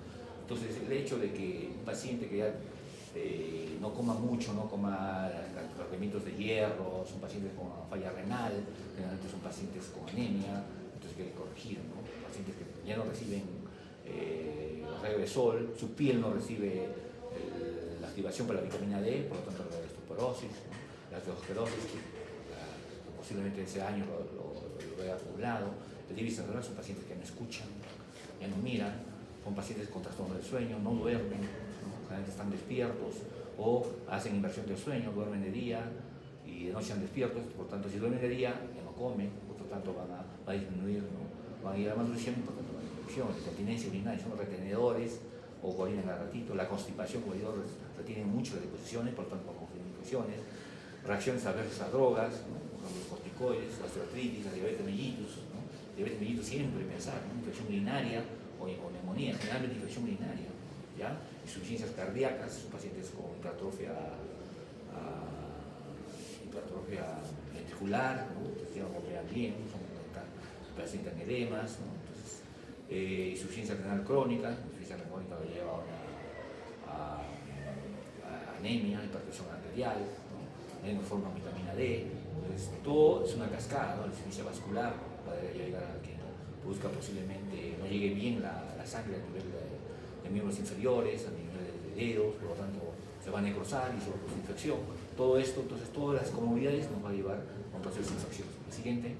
Entonces el hecho de que un paciente que ya no coma mucho, no coma tratamientos de hierro, son pacientes con falla renal, generalmente son pacientes con anemia, entonces hay que corregir, ¿no? Pacientes que ya no reciben rayos de sol, su piel no recibe la activación para la vitamina D, por lo tanto la osteoporosis, ¿no? La osteosclerosis, que posiblemente ese año lo vea poblado. El déficit cerebral son pacientes que no escuchan, ya no miran, son pacientes con trastorno del sueño, no duermen, ¿no? Generalmente están despiertos o hacen inversión del sueño, duermen de día y de noche están despiertos, por tanto si duermen de día ya no comen, por lo tanto va a disminuir, ¿no? Van a ir a malnutrición y por tanto a la infección, incontinencia urinaria, son retenedores o orinan al ratito, la constipación, como digo, retienen mucho las deposiciones, por lo tanto con infecciones, reacciones adversas a drogas, ¿no? Los corticoides, la osteoartritis, la diabetes mellitus, ¿no? Diabetes mellitus siempre pensar, ¿no? Infección urinaria o neumonía, generalmente infección urinaria, ¿ya? Insuficiencias cardíacas, pacientes con hipertrofia ventricular, ¿no? Entonces ya no vean bien, son pacientes en edemas, ¿no? Entonces, insuficiencia renal crónica, insuficiencia renal crónica lo lleva a anemia, hipertensión arterial, ¿no? No forma vitamina D. Entonces, todo es una cascada, ¿no? La insuficiencia vascular para llegar a que produzca posiblemente, no llegue bien la sangre a nivel de miembros inferiores, a nivel de dedos, por lo tanto se va a necrosar y se va a producir infección. Todo esto, entonces todas las comorbilidades nos va a llevar a un proceso infeccioso. La siguiente.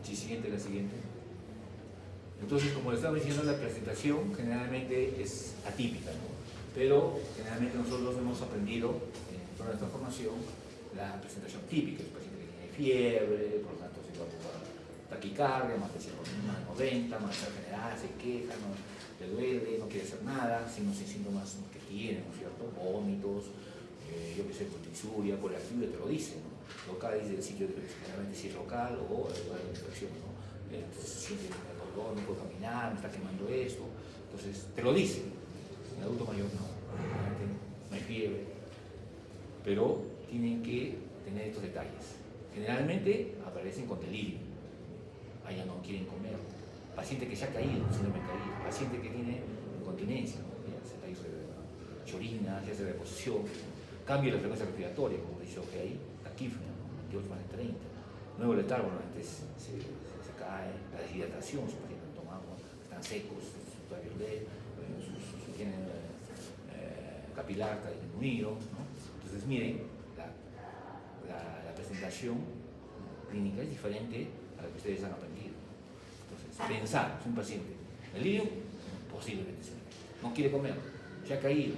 Sí, siguiente, la siguiente. Entonces, como les estaba diciendo, la presentación generalmente es atípica, ¿no? Pero generalmente nosotros hemos aprendido en toda nuestra formación la presentación típica, el paciente que tiene fiebre, por lo tanto se va a taquicardia, más de 90, malestar general, se queja, no le duele, no quiere hacer nada, sino sin síntomas que tiene, ¿no es cierto? Vómitos, yo que sé, disuria, coleactividad, te lo dice, ¿no? Local dice el sitio de generalmente si es local o el lugar de infección, ¿no? Siente el dolor, no puedo caminar, me está quemando esto, entonces te lo dice. En adulto mayor no hay fiebre, pero tienen que tener estos detalles. Generalmente aparecen con delirio, allá no quieren comer, paciente que se ha caído, síndrome de caída, paciente que tiene incontinencia, ¿no? Ya se cae chorina, se hace reposición, cambio de la frecuencia respiratoria, como dice ahí, taquífona, ¿no? 28 más de 30, nuevo letargo, antes se cae, la deshidratación, sus pacientes no toman agua, están secos, sus labios su higiene capilar está disminuido, ¿no? Entonces miren, la presentación clínica es diferente a la que ustedes han aprendido. Entonces, pensar, es un paciente, delirio, posiblemente sí, no quiere comer, se ha caído,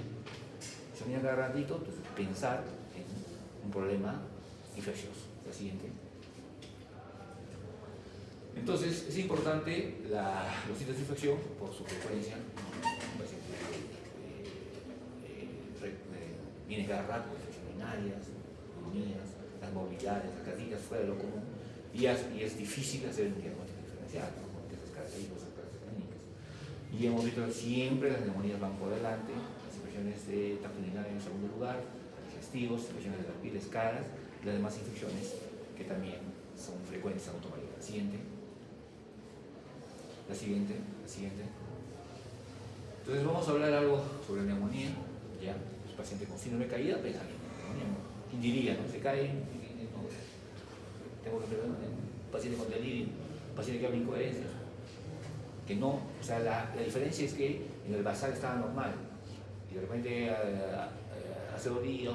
se orina cada ratito, entonces pensar en un problema infeccioso. La siguiente. Entonces, es importante los sitios de infección por su frecuencia. Un paciente viene cada rato, infecciones urinarias, neumonías, las movilidades, las cardiacas fuera de lo común, y es difícil hacer un diagnóstico diferencial, ¿no? Con esas características clínicas. Y hemos visto que siempre las neumonías van por delante, las infecciones de tracto urinario en segundo lugar, digestivos, infecciones de las pieles caras, las demás infecciones que también son frecuentes en adulto mayor. La siguiente. La siguiente. Entonces vamos a hablar algo sobre neumonía, ya. El paciente con síndrome de caída, piensa en neumonía. ¿Quién diría, no? Se cae, no, tengo que ver, un paciente con delirio, un paciente que habla incoherencias. Que no, o sea, la diferencia es que en el basal estaba normal y de repente hace 2 días,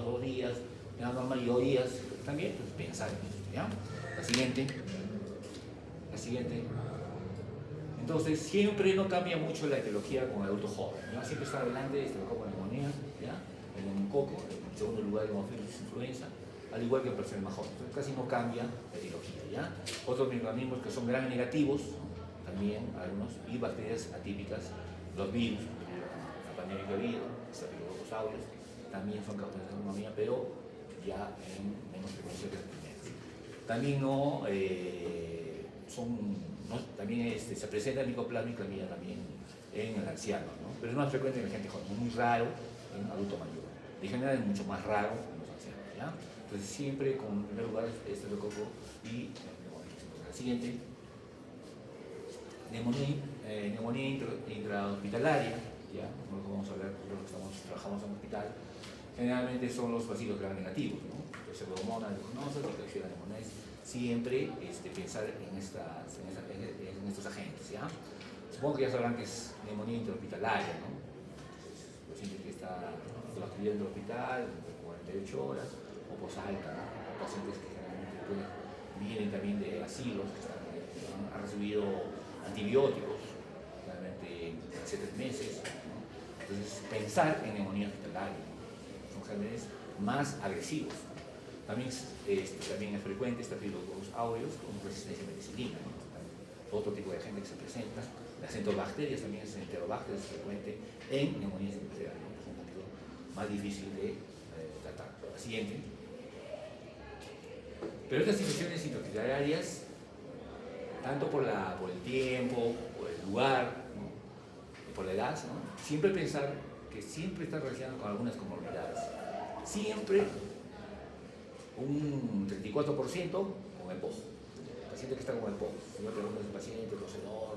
era normal y oías también, pues pensar en eso, ¿ya? La siguiente. Entonces, siempre no cambia mucho la etiología con el adulto joven, ¿ya? Siempre está adelante estafilococo neumonía, ¿ya? El neumococo, en segundo lugar el Haemophilus influenza, al igual que el personal más joven. Entonces, casi no cambia la etiología, ¿ya? Otros microorganismos que son gram negativos, también algunos, y bacterias atípicas, los virus, la pandemia virus, Staphylococcus aureus, también son causantes de neumonía, pero ya en menos frecuencia que las primeras. También también se presenta el micoplasma también en el anciano, ¿no? Pero es más frecuente en la gente joven, es muy raro en adulto mayor. En general es mucho más raro en los ancianos, ¿ya? Entonces siempre con, en primer lugar, estafilococo y neumonía. La siguiente. Neumonía intrahospitalaria, ya, como vamos a hablar, los que trabajamos en un hospital, generalmente son los bacilos gram negativos, ¿no? Pseudomonas, leuconosas, Klebsiella pneumoniae, siempre pensar en estos agentes, ¿ya? Supongo que ya sabrán que es neumonía intrahospitalaria, ¿no? Entonces, el paciente que está con la actividad del hospital, entre 48 horas, o posalta, ¿no? O pacientes que generalmente vienen también de asilos, que han recibido antibióticos, realmente hace 3 meses, ¿no? Entonces, pensar en neumonía hospitalaria, ¿no? Son gérmenes más agresivos, ¿no? También es frecuente Staphylococcus aureus con resistencia a penicilina, ¿no? Otro tipo de gente que se presenta. Las enterobacterias, también es enterobacterias, es frecuente en neumonías hospitalarias, ¿no? Es un poquito más difícil de tratar. La siguiente. Pero estas infecciones intrahospitalarias, tanto por el tiempo, por el lugar, ¿no? Y por la edad, ¿no? Siempre pensar que siempre está relacionado con algunas comorbilidades. Siempre un 34% con EPOG. El paciente que está con EPOG. Si no preguntas al paciente, tosedor,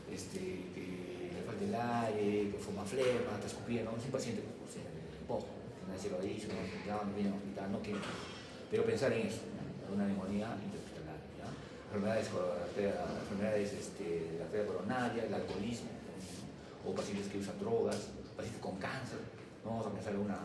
que le falta el aire, que fuma flema, está escupiendo, no es un paciente con EPOG. Que nadie se lo dice, no viene al hospital, no quiere. Pero pensar en eso, ¿no? Una neumonía interhospitalaria, ¿ya? Enfermedades de la arteria coronaria, el alcoholismo, ¿no? O pacientes que usan drogas, pacientes con cáncer. No vamos a pensar en una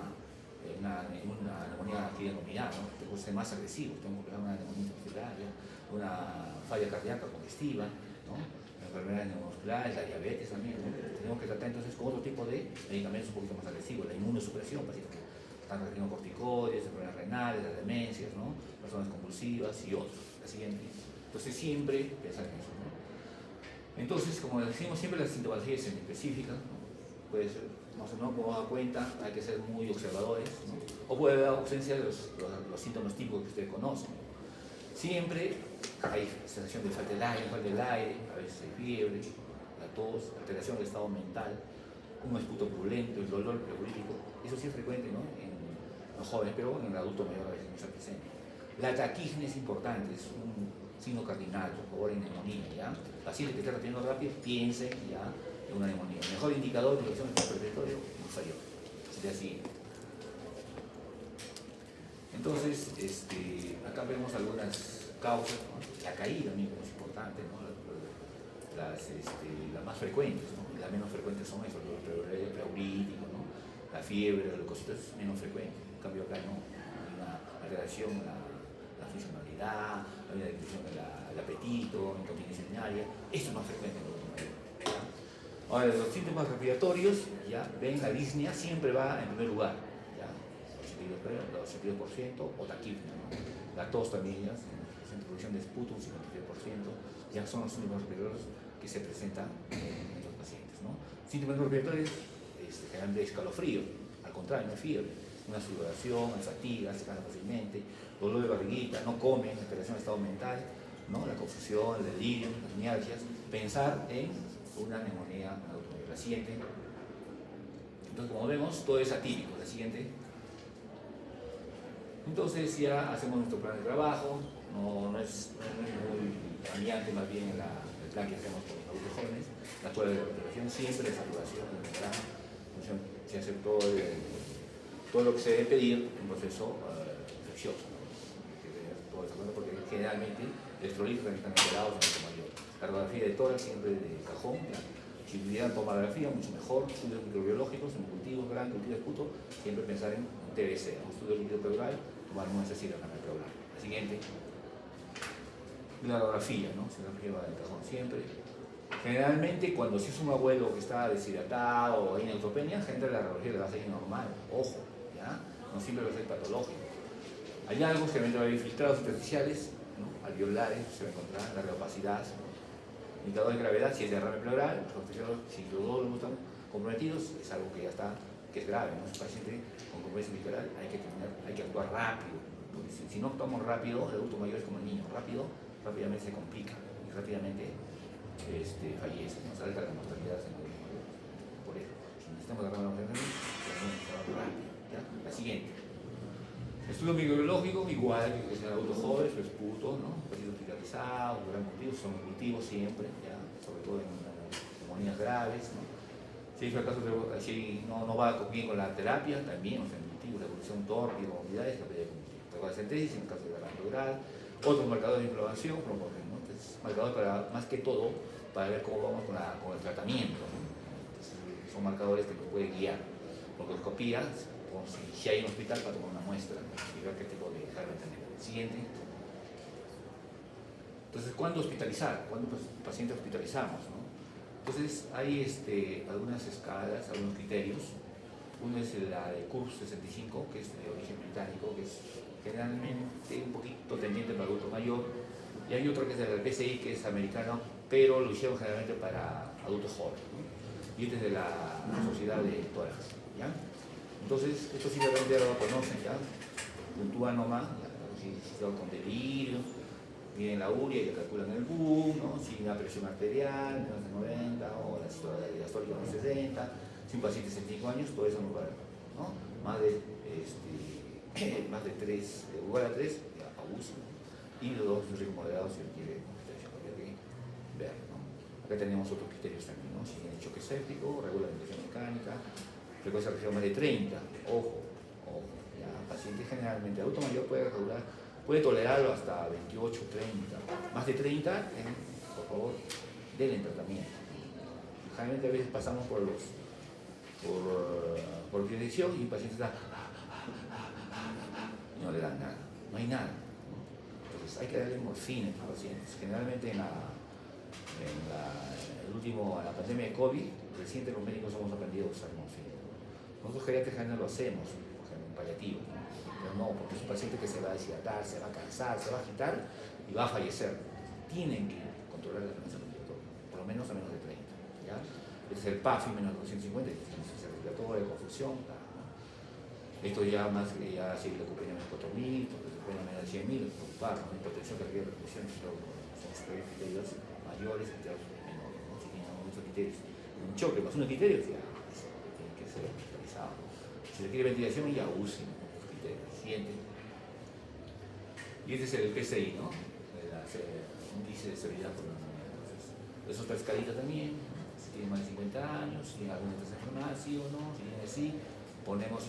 neumonía aquí denominada, ¿no? Tengo que ser más agresivo, tengo que una neumonía hospitalaria, una falla cardíaca congestiva, ¿no? Enfermedades neuromusculares, la diabetes también, ¿no? Tenemos que tratar entonces con otro tipo de medicamentos un poquito más agresivos, la inmunosupresión, pacientes que están recibiendo corticoides, enfermedades renales, las demencias, ¿no? Personas convulsivas y otros. La siguiente. Entonces siempre pensar en eso, ¿no? Entonces, como decimos siempre, la sintomatología es específica, ¿no? Puede ser, más o menos como da cuenta, hay que ser muy observadores, ¿no? O puede haber ausencia de los síntomas típicos que ustedes conocen. Siempre hay sensación de falta del aire, a veces hay fiebre, la tos, alteración del estado mental, un esputo purulento, el dolor pleurítico. Eso sí es frecuente, ¿no? En los jóvenes, pero en el adulto mayor a veces no se presenta. La taquignia es importante, es un signo cardinal, por favor, en neumonía, ¿ya? Paciente que está respirando rápido, piense ya en una neumonía. El mejor indicador de infección es el respiratorio inferior. Sería así. Entonces, acá vemos algunas causas, ¿no? La caída mismo es importante, ¿no? Las más frecuentes, ¿no? Y las menos frecuentes son eso, el pleurítico, ¿no? La fiebre, la leucocitos es menos frecuente. En cambio acá no, hay una alteración en la funcionalidad, hay una disminución del apetito, incontinencia urinaria. Esto es más frecuente en el adulto mayor. Ahora, los síntomas respiratorios, ya ven, la disnea siempre va en primer lugar, ya, los 72%, o taquipnea, ¿no? La tos también, ya, introducción de sputum, 53%, ya son los síntomas respiratorios que se presentan en los pacientes, ¿no? Síntomas respiratorios generalmente escalofrío, al contrario, no hay fiebre, una sudoración, hay fatiga, se cansa fácilmente, dolor de barriguita, no comen, alteración de estado mental, ¿no? La confusión, el delirio, las mialgias, pensar en una neumonía adulto mayor. La siguiente. Entonces, como vemos, todo es atípico. La siguiente. Entonces ya hacemos nuestro plan de trabajo, no es muy cambiante, más bien el plan que hacemos con los adultos jóvenes, la escuela de recuperación siempre, la saturación, se hace todo lo que se debe pedir en proceso infeccioso, ¿no? Todo eso, porque generalmente los electrolitos están alterados en el mayor. La radiografía de tórax siempre de cajón, ¿ya? Si pudieran tomar radiografía, mucho mejor. Estudios microbiológicos, en cultivos grandes, cultivos de esputo, siempre pensar en TBC, un estudio líquido pleural, tomar muestras y la cámara pleural. La siguiente, la radiografía, ¿no? Se va del cajón siempre. Generalmente, cuando si es un abuelo que está deshidratado o hay neutropenia, generalmente la radiografía le va a salir normal, ojo, ¿ya? No siempre va a ser patológico. Hay algo que generalmente va a haber infiltrados superficiales, ¿no? Alveolares, se va a encontrar la reopacidad, ¿no? Indicador de gravedad, si es derrame pleural, si los dos están comprometidos, es algo que ya está, que es grave, ¿no? Es un paciente con compromiso pleural, hay que actuar rápido, porque si no actuamos rápido, el adulto mayor es como el niño, rápidamente se complica y rápidamente fallece, nos alta la mortalidad en el adulto mayor. Por eso, si necesitamos agarrar la mortalidad, tenemos que actuar rápido, ¿ya? La siguiente. Estudio microbiológico, igual que es el adulto joven, su esputo, ¿no? Pacientes hospitalizados, gran cultivo, son cultivos siempre, ¿ya? Sobre todo en neumonías graves, ¿no? Si hay fracaso, si no va bien con la terapia, también, o sea, en cultivo, la evolución torpe, movilidades, la pedida de cultivo. Reconcentesis en caso de garganta oral, otros marcadores de inflamación, ¿no? Entonces, marcadores más que todo para ver cómo vamos con el tratamiento, ¿no? Entonces, son marcadores que nos pueden guiar. Broncoescopía, si hay un hospital para tomar una muestra, ¿no? Y ver qué tipo de carga tenemos. Siguiente. Entonces, ¿cuándo hospitalizar? ¿Cuándo paciente hospitalizamos, ¿no? Entonces, hay algunas escalas, algunos criterios. Uno es la de CURS 65, que es de origen británico, que es generalmente un poquito tendiente para adulto mayor. Y hay otro que es del PCI, que es americano, pero lo hicieron generalmente para adultos jóvenes, ¿no? Y este es de la Sociedad de Tórax, ¿ya? Entonces, esto sí realmente lo conocen, ¿ya? Puntúan nomás, ¿ya? Si está con delirio, miden la urea y calculan el boom, ¿no? Si la presión arterial, menos de 90, o la diastólica menos de 60, si un paciente de 65 años, todo eso no va, ¿no? Más de 3, igual a 3, ya abuso, ¿no? Y los dos riesgos moderados si requiere habría que ver, ¿no? Acá tenemos otros criterios también, ¿no? Si tiene choque séptico, regularización mecánica, frecuencia respiratoria más de 30, ojo, ya, paciente generalmente adulto mayor puede tolerarlo hasta 28, 30, más de 30, por favor, denle tratamiento. Generalmente a veces pasamos por predilección y el paciente está y no le dan nada, no hay nada, ¿no? Entonces hay que darle morfina a estos pacientes. Generalmente en la pandemia de COVID, reciente los médicos hemos aprendido a usar morfina. Nosotros geriatras generalmente lo hacemos, en paliativo, ¿no? Pero no, porque es un paciente que se va a deshidratar, se va a cansar, se va a agitar y va a fallecer. Tienen que controlar la frecuencia respiratoria, por lo menos a menos de 30, ¿ya? Este es el PAFI menos de 250, insuficiencia respiratoria, confusión, ¿no? Esto ya más que ya si la copenia menos de 4.000, porque se pone menos de 100.000, preocupar, ¿no? Hipertensión, cardíaca, presión, son criterios mayores, criterios menores, ¿no? Si tienen muchos criterios. Un choque más unos criterios, ya tiene que ser hospitalizado. Si requiere ventilación, ya usen los criterios. Siguiente. Y este es el PCI, ¿no? Un índice de severidad por la enfermedad. Entonces, eso está escalita también, ¿no? Si tiene más de 50 años, si tiene alguna de estas enfermedades, sí o no, si tiene sí, ponemos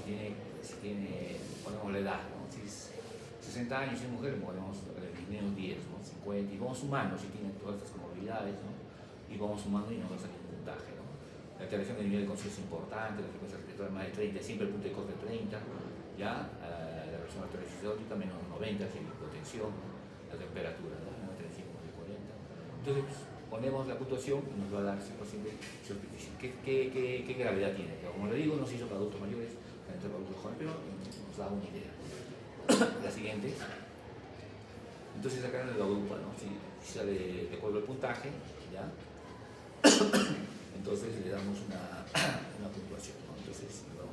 la edad, ¿no? Si es 60 años y es mujer, ponemos menos 10, ¿no? 50, y vamos sumando si tienen todas estas comorbilidades, ¿no? Y vamos sumando y nos va a salir un puntaje, ¿no? La alteración del nivel de conciencia es importante, la frecuencia respiratoria más de 30, siempre el punto de corte de 30, ¿ya? La presión arterial sistólica menos 90, si hay hipotensión, ¿no? La temperatura, ¿no? Menos 35, más de 40. Entonces, ponemos la puntuación y nos va a dar si el paciente qué gravedad tiene. Pero como le digo, no se hizo para adultos mayores, para adultos jóvenes, pero nos da una idea. La siguiente. Entonces acá lo agrupa, ¿no? Si sale de acuerdo al puntaje, ¿ya? Entonces le damos una puntuación, ¿no? Entonces lo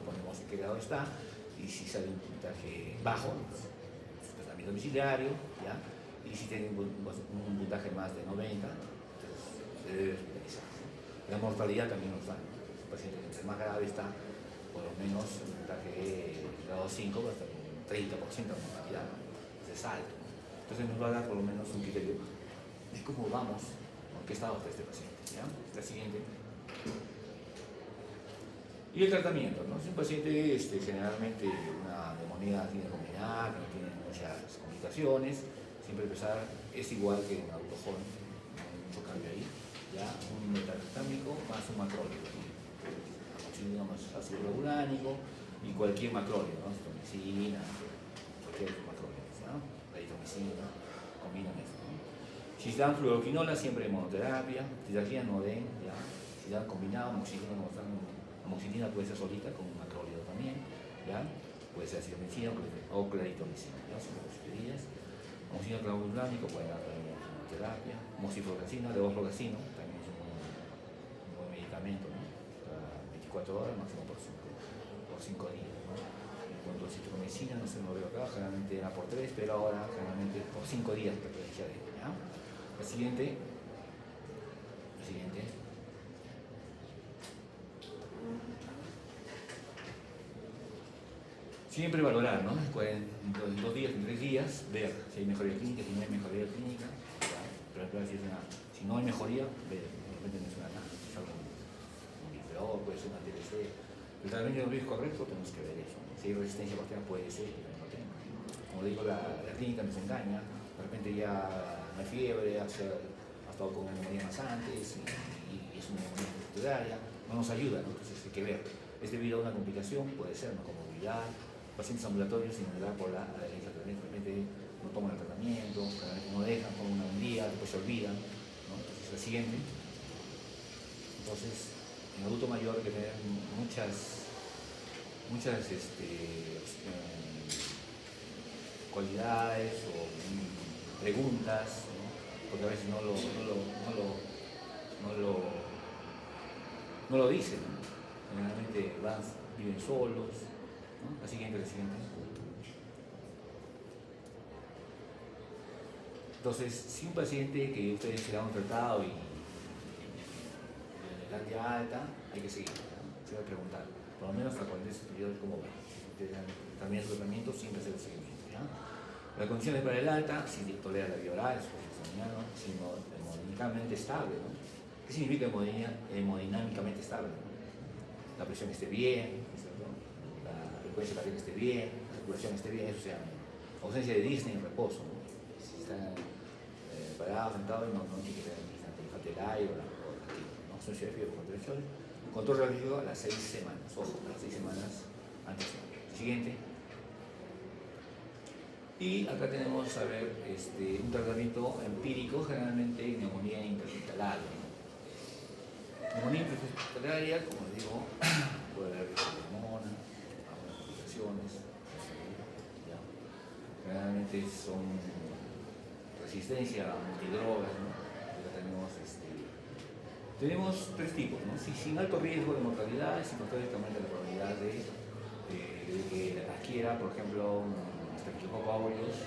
ponemos en qué grado está, y si sale un puntaje bajo, pues tratamiento domiciliario, ¿ya? Y si tiene un puntaje más de 90, entonces se debe hospitalizar. La mortalidad también nos da. El paciente que más grave está, por lo menos en puntaje grado 5, va a estar con 30% de mortalidad, ¿no? Es alto, ¿no? Entonces nos va a dar por lo menos un criterio de cómo vamos, en qué estado está este paciente, ¿ya? La siguiente. Y el tratamiento, ¿no? Si un paciente generalmente una neumonía tiene combinada, que no tiene muchas complicaciones, siempre empezar, es igual que en adulto joven, no hay mucho cambio ahí, ya un metatámico más un macrólido, amoxicilina más ácido regulánico y cualquier macrólido, ¿no? Citromicina, cualquier macrólido, ¿no? La eritromicina, combinan eso, ¿no? Si dan fluoroquinola, siempre en monoterapia, tirazina no den, ya. Si dan combinado, amoxicilina puede ser solita con un macrólido también, ¿ya? Puede ser citromicina o claritromicina, ¿ya? Son las pedidas. Amoxicilina clavulánico puede dar también terapia. Moxifloxacino, levofloxacino, también es un buen medicamento, ¿no? Para 24 horas, máximo por 5 días, ¿no? En cuanto a citromicina, no se lo veo acá, generalmente era por 3, pero ahora generalmente por 5 días preferencia de, ¿ya? La siguiente. Siempre valorar, ¿no? Pueden en 2 días, en 3 días, ver si hay mejoría clínica, si no hay mejoría clínica. Pero si no hay mejoría, ver, de repente no es es algo muy peor, puede ser una TBC. El tratamiento no es correcto, tenemos que ver eso, ¿no? Si hay resistencia bacteriana, puede ser, pero no tenga. Como le digo, la clínica nos engaña, de repente ya no hay fiebre, ha estado con una neumonía más antes y es una neumonía hospitalaria, no nos ayuda, ¿no? Entonces hay que ver. Es debido a una complicación, puede ser una comorbilidad, pacientes ambulatorios sin edad por la adherencia al tratamiento, de repente no toman el tratamiento, no dejan, toman un día, después se olvidan, ¿no? Entonces la siguiente. Entonces, en adulto mayor hay que tener muchas cualidades o preguntas, ¿no? Porque a veces no lo dicen, ¿no? Generalmente viven solos, ¿no? La siguiente. Entonces, si un paciente que ustedes se han tratado y la edad ya alta, hay que seguir, ¿no? Se va a preguntar, por lo menos hasta 46 periodos, ¿cómo va? También su tratamiento, siempre hacer el seguimiento, ¿ya? Las condiciones para el alta, si tolera la vía oral, si hemodinámicamente estable, ¿no? ¿Qué significa hemodinámicamente estable? ¿No? La presión esté bien, ¿no? La frecuencia cardíaca esté bien, la circulación esté bien, eso se llama ausencia de disnea y reposo, ¿no? Si está parado, sentado, no tiene que tener disnea, tiene que falta el aire o la ¿no? Ausencia de fiebre con contracciones. Control radiológico a las 6 semanas, ojo, a las 6 semanas antes. Siguiente. Y acá tenemos a ver un tratamiento empírico, generalmente neumonía interhospitalaria, ¿no? Neumonía interhospitalaria, como digo, puede haber hormona, algunas complicaciones, ¿ya? Generalmente son resistencia a multidrogas, ¿no? Acá tenemos 3 tipos, ¿no? Sin alto riesgo de mortalidad, sin factores que aumentan la probabilidad de que adquiera, por ejemplo, Staphylococcus aureus,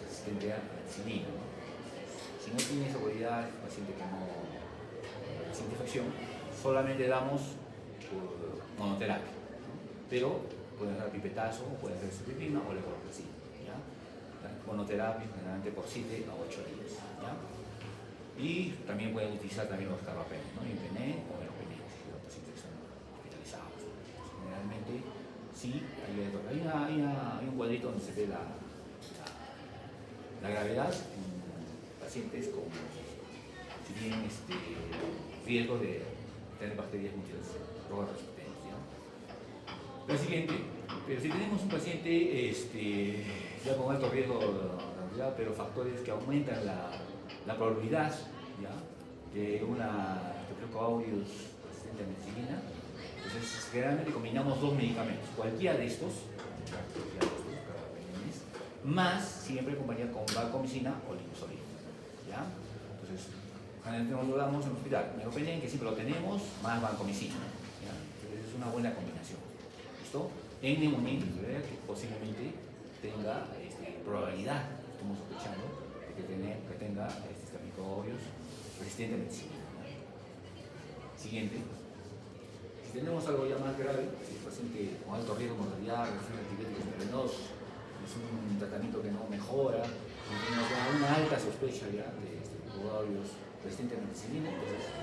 resistente a la penicilina, ¿no? Si no tiene esa cualidad, el paciente que no sin infección, solamente damos monoterapia, ¿no? Pero pueden dar pipetazo, pueden hacer ceftriaxona o levofloxacina, ¿ya? Monoterapia generalmente por 7 a 8 días, ¿ya? Y también pueden utilizar también los carbapenems, ¿no? Impenem o meropenem, si los pacientes son hospitalizados. Generalmente, sí, hay un cuadrito donde se ve la gravedad en pacientes con, si tienen riesgo de tener bacterias muchas drogas resistentes, ¿ya? La siguiente, pero si tenemos un paciente ya con alto riesgo de pero factores que aumentan la probabilidad, ¿ya?, de una Staphylococcus aureus resistente a penicilina, entonces generalmente combinamos 2 medicamentos, cualquiera de estos, más siempre acompañado con vancomicina o linezolida, ¿ya? Entonces, generalmente nos lo damos en el hospital, meropenem, que siempre lo tenemos, más vancomicina, ¿ya? Entonces es una buena combinación, ¿listo? En neumonía que posiblemente tenga probabilidad, estamos sospechando, de que tenga Staphylococcus aureus resistente a penicilina. Siguiente. Si tenemos algo ya más grave, si es paciente con alto riesgo de mortalidad, reacción antibióticos intravenosos, es un tratamiento que no mejora, y tenemos ya una alta sospecha ya de ovarios resistentes a la penicilina, entonces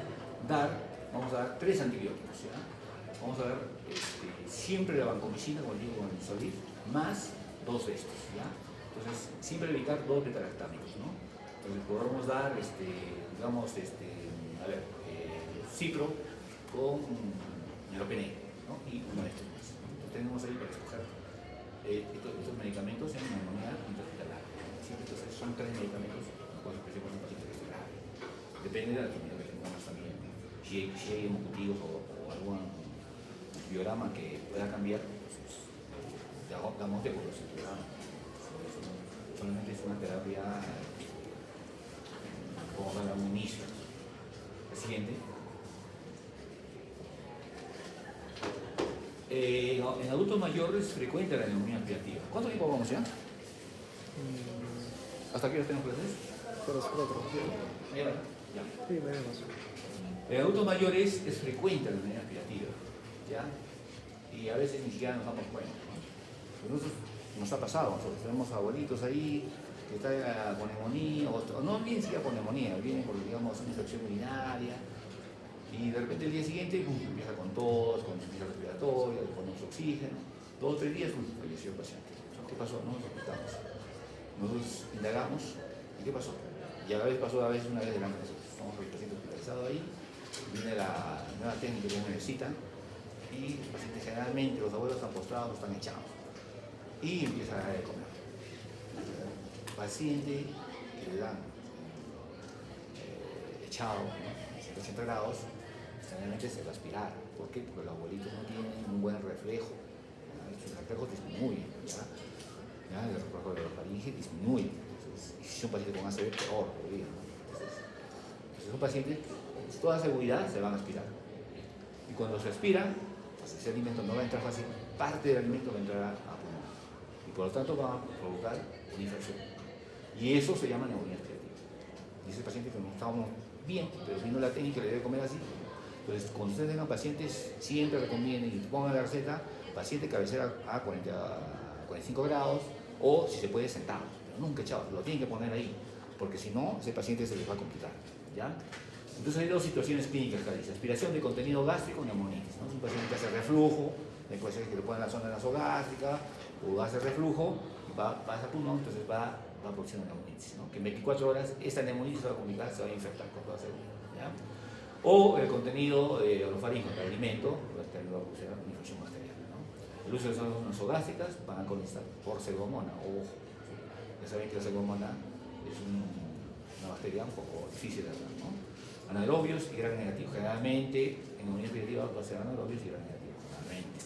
vamos a dar 3 antibióticos, ¿ya? Vamos a dar siempre la vancomicina, como digo, con el Nisolid, más 2 de estos, ¿ya? Entonces, siempre evitar 2 betalactámicos, ¿no? Entonces, podemos dar, digamos, cipro con meropenem, ¿no? Y uno de estos más. Entonces, tenemos ahí para escoger estos medicamentos en neumonía intrahospitalaria. Entonces, son 3 medicamentos, no puedo ofrecer por un paciente que esté grave. Depende de la enfermedad que tengamos también. Si hay hemocultivos o algún biograma que pueda cambiar, pues, damos de por solamente es una terapia como para un inicio. El siguiente. En adultos mayores es frecuente la neumonía aspirativa. ¿Cuánto tiempo vamos ya? ¿Hasta qué hora tenemos clases? Ya. Sí, veremos. En adultos mayores es frecuente la neumonía aspirativa, ¿ya? Y a veces ni siquiera nos damos cuenta, ¿no? Nosotros, nos ha pasado, nosotros tenemos abuelitos ahí que están con neumonía, o no vienen siquiera con neumonía, vienen por, digamos, una infección urinaria, y de repente el día siguiente empieza con tos, con insuficiencia respiratoria, con mucho oxígeno, 2 o 3 días falleció el paciente. ¿Qué pasó? No nos ocultamos. Nosotros indagamos, ¿y qué pasó? Y a la vez pasó una vez delante de nosotros. Estamos con el paciente hospitalizado ahí, viene la nueva técnica que uno necesita, y el paciente generalmente, los abuelos están postrados, están echados, y empieza a dar de comer. El paciente que le dan echado, ¿no? 180 grados, generalmente se va a aspirar. ¿Por qué? Porque los abuelitos no tienen un buen reflejo, ¿ya? Sus reflejos disminuyen, ¿ya? El reflejo de la faringe disminuye. Entonces, y si es un paciente con ACV, peor todavía, ¿no? Entonces son pacientes que con toda seguridad se van a aspirar. Y cuando se aspiran, pues ese alimento no va a entrar fácil, parte del alimento va a entrar a pulmón. Y por lo tanto va a provocar una infección. Y eso se llama neumonía aspirativa. Y ese paciente que no estábamos bien, pero vino la técnica, le debe comer así. Entonces, cuando ustedes tengan pacientes, siempre recomienden y pongan la receta, paciente cabecera a 45 grados, o si se puede sentado, pero nunca echado, lo tienen que poner ahí, porque si no, ese paciente se les va a complicar, ¿ya? Entonces hay 2 situaciones clínicas que dice: aspiración de contenido gástrico, neumonitis, ¿no? Es un paciente que hace reflujo, puede ser que le pongan la zona nasogástrica, o hace reflujo, va a pulmón, entonces va a producir una neumonitis, ¿no? Que en 24 horas esta neumonitis se va a complicar, se va a infectar con toda seguridad, ¿ya? O el contenido orofaringeo del alimento, va a producir una infección bacteriana, ¿no? El uso de zonas nasogástricas van a constar por pseudomonas, ojo. Ya saben que la pseudomonas es una bacteria un poco difícil de hablar, ¿no? Anaerobios y gran negativo. Generalmente en neumonía aspirativa va a ser anaerobios y gran negativo. Generalmente.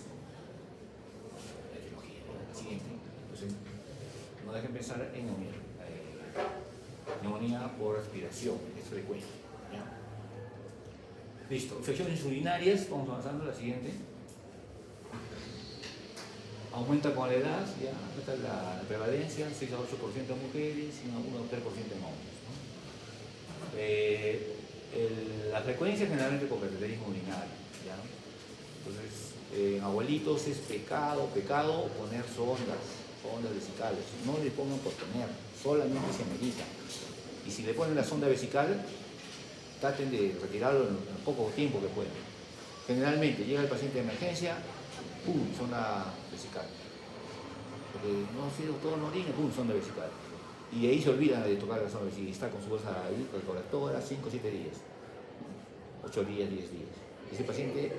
La etiología. Siguiente. Entonces, no dejen pensar en neumonía. Neumonía por aspiración, es frecuente, ¿ya? Listo. Infecciones urinarias, vamos avanzando a la siguiente. Aumenta con la edad, ya, aumenta la prevalencia, 6 a 8% en mujeres y 1 a 3% en hombres, ¿no? La frecuencia generalmente por cateterismo urinario, ¿ya? Entonces, en abuelitos es pecado poner sondas vesicales. No le pongan por poner, solamente se medita. Y si le ponen la sonda vesical, traten de retirarlo en poco tiempo que puedan. Generalmente llega el paciente de emergencia, ¡pum!, sonda vesical. Porque no sé, doctor, no orina, ¡pum!, sonda vesical. Y ahí se olvidan de tocar la sonda vesical y está con su bolsa ahí, recolectora, 5 o 7 días, 8 días, 10 días. Ese paciente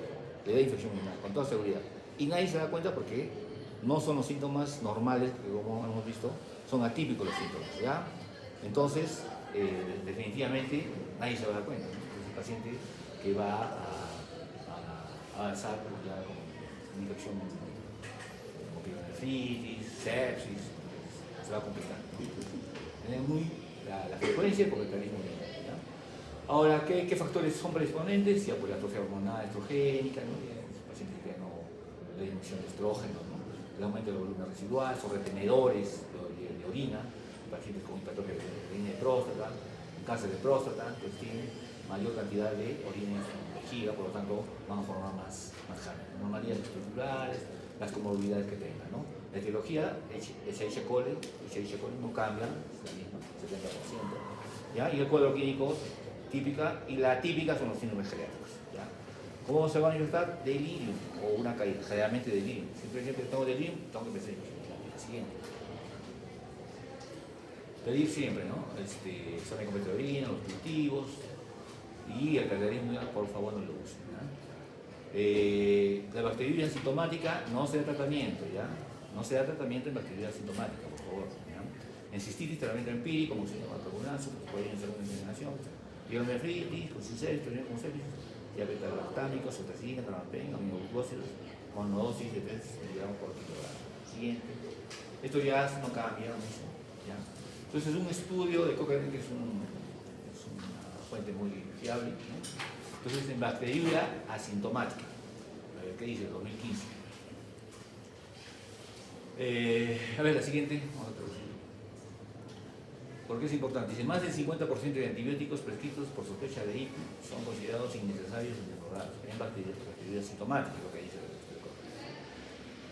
le da infección urinaria, con toda seguridad. Y nadie se da cuenta porque no son los síntomas normales, que como hemos visto, son atípicos los síntomas, ¿ya? Entonces, definitivamente nadie se va a dar cuenta, ¿no? Es un paciente que va a avanzar ya con una infección como pielonefritis, sepsis, se va a complicar, ¿no? Tener la frecuencia porque el carisma urinario, ¿ya? Ahora, ¿qué factores son predisponentes? Ya, pues la atrofia hormonal estrogénica, ¿no? Pacientes que no, la disminución de estrógeno, ¿no? El aumento del volumen residual, son retenedores de orina, pacientes con hipertrofia de orina de próstata, cáncer de próstata, pues tienen mayor cantidad de orines en vejiga, por lo tanto van a formar más sangre. Anomalías estructurales, las comorbilidades que tengan, ¿no? La etiología, Escherichia coli no cambia, es la misma, 70%. ¿Ya? Y el cuadro clínico típica y la típica son los síndromes geriátricos. ¿Ya? ¿Cómo se va a manifestar? Delirium o una caída, generalmente delirium. Simplemente tengo delirium, tengo que empezar la siguiente. Pedir siempre, ¿no? Examen completo de orina, los cultivos y el cateterismo, por favor, no lo usen. La bacteriuria asintomática no se da tratamiento, ¿ya? No se da tratamiento en bacteriuria asintomática, por favor. ¿Ya? En cistitis, tratamiento empírico, como síndrome de carbonazo, puede ser una envenenación. Pielonefritis, concincestos, con sepsis, diabetes lactámico, cetacina, trampen, aminoglucósidos, monodosis de 3 miligramos por kilogramo. Siguiente. Esto ya no cambia mucho. ¿Ya? Entonces, un estudio de Cochrane, que es una fuente muy fiable, ¿no? Entonces, en bacteriuria asintomática. A ver, ¿qué dice? 2015. A ver, la siguiente. Vamos a traducir. ¿Por qué es importante? Dice, más del 50% de antibióticos prescritos por sospecha de IPI son considerados innecesarios y desbordados en bacteriuria asintomática, lo que dice el estudio.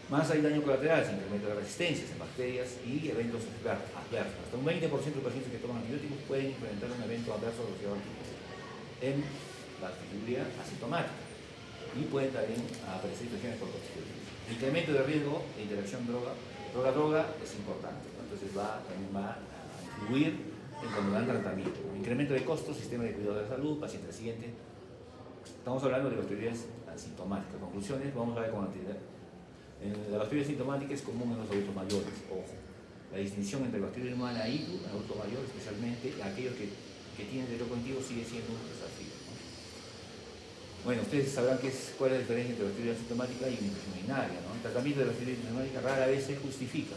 Más hay daño colateral, se incrementa de resistencias en bacterias y eventos adversos. Hasta un 20% de pacientes que toman antibióticos pueden implementar un evento adverso asociado al tipo en bacteriuria asintomática y pueden también aparecer infecciones por corticoides. El incremento de riesgo de interacción droga-droga es importante, ¿no? Entonces también va a influir en cuando dan tratamiento. Incremento de costos, sistema de cuidado de la salud, paciente siguiente. Estamos hablando de bacterias asintomáticas. Conclusiones, vamos a ver con anterioridad. La bacteria asintomática es común en los adultos mayores, ojo. La distinción entre bacteria humana y ITU, en adulto mayor, especialmente aquellos que tienen deterioro cognitivo, sigue siendo un desafío, ¿no? Bueno, ustedes sabrán cuál es la diferencia entre bacteria asintomática y una infección urinaria, ¿no? El tratamiento de bacteria asintomática rara vez se justifica,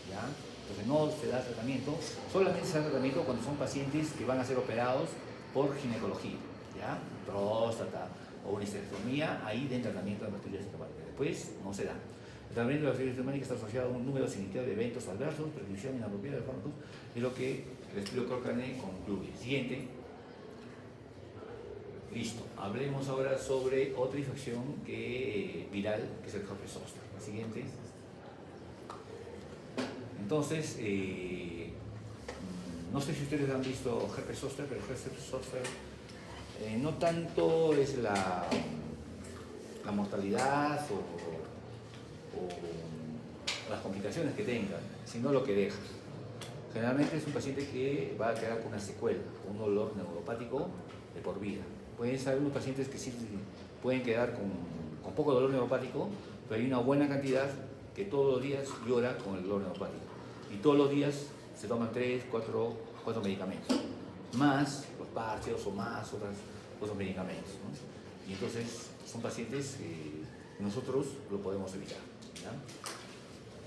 ¿ya? Entonces no se da tratamiento, solamente se da tratamiento cuando son pacientes que van a ser operados por ginecología, ¿ya? Próstata o una histerectomía, ahí den tratamiento de bacteria asintomática. Después no se da. El tratamiento de bacteria asintomática está asociado a un número significativo de eventos adversos, prescripción inapropiada de fármacos, es lo que el estudio Cochrane concluye. Siguiente. Listo. Hablemos ahora sobre otra infección viral, que es el herpes zóster. La siguiente. Entonces, no sé si ustedes han visto herpes zóster, pero el herpes zóster no tanto es la mortalidad o las complicaciones que tengan, sino lo que deja. Generalmente es un paciente que va a quedar con una secuela, un dolor neuropático de por vida. Pueden ser algunos pacientes que sí pueden quedar con poco dolor neuropático, pero hay una buena cantidad que todos los días llora con el dolor neuropático. Y todos los días se toman 3, 4 medicamentos, más los parches o más otros medicamentos, ¿no? Y entonces son pacientes que nosotros lo podemos evitar, ¿ya?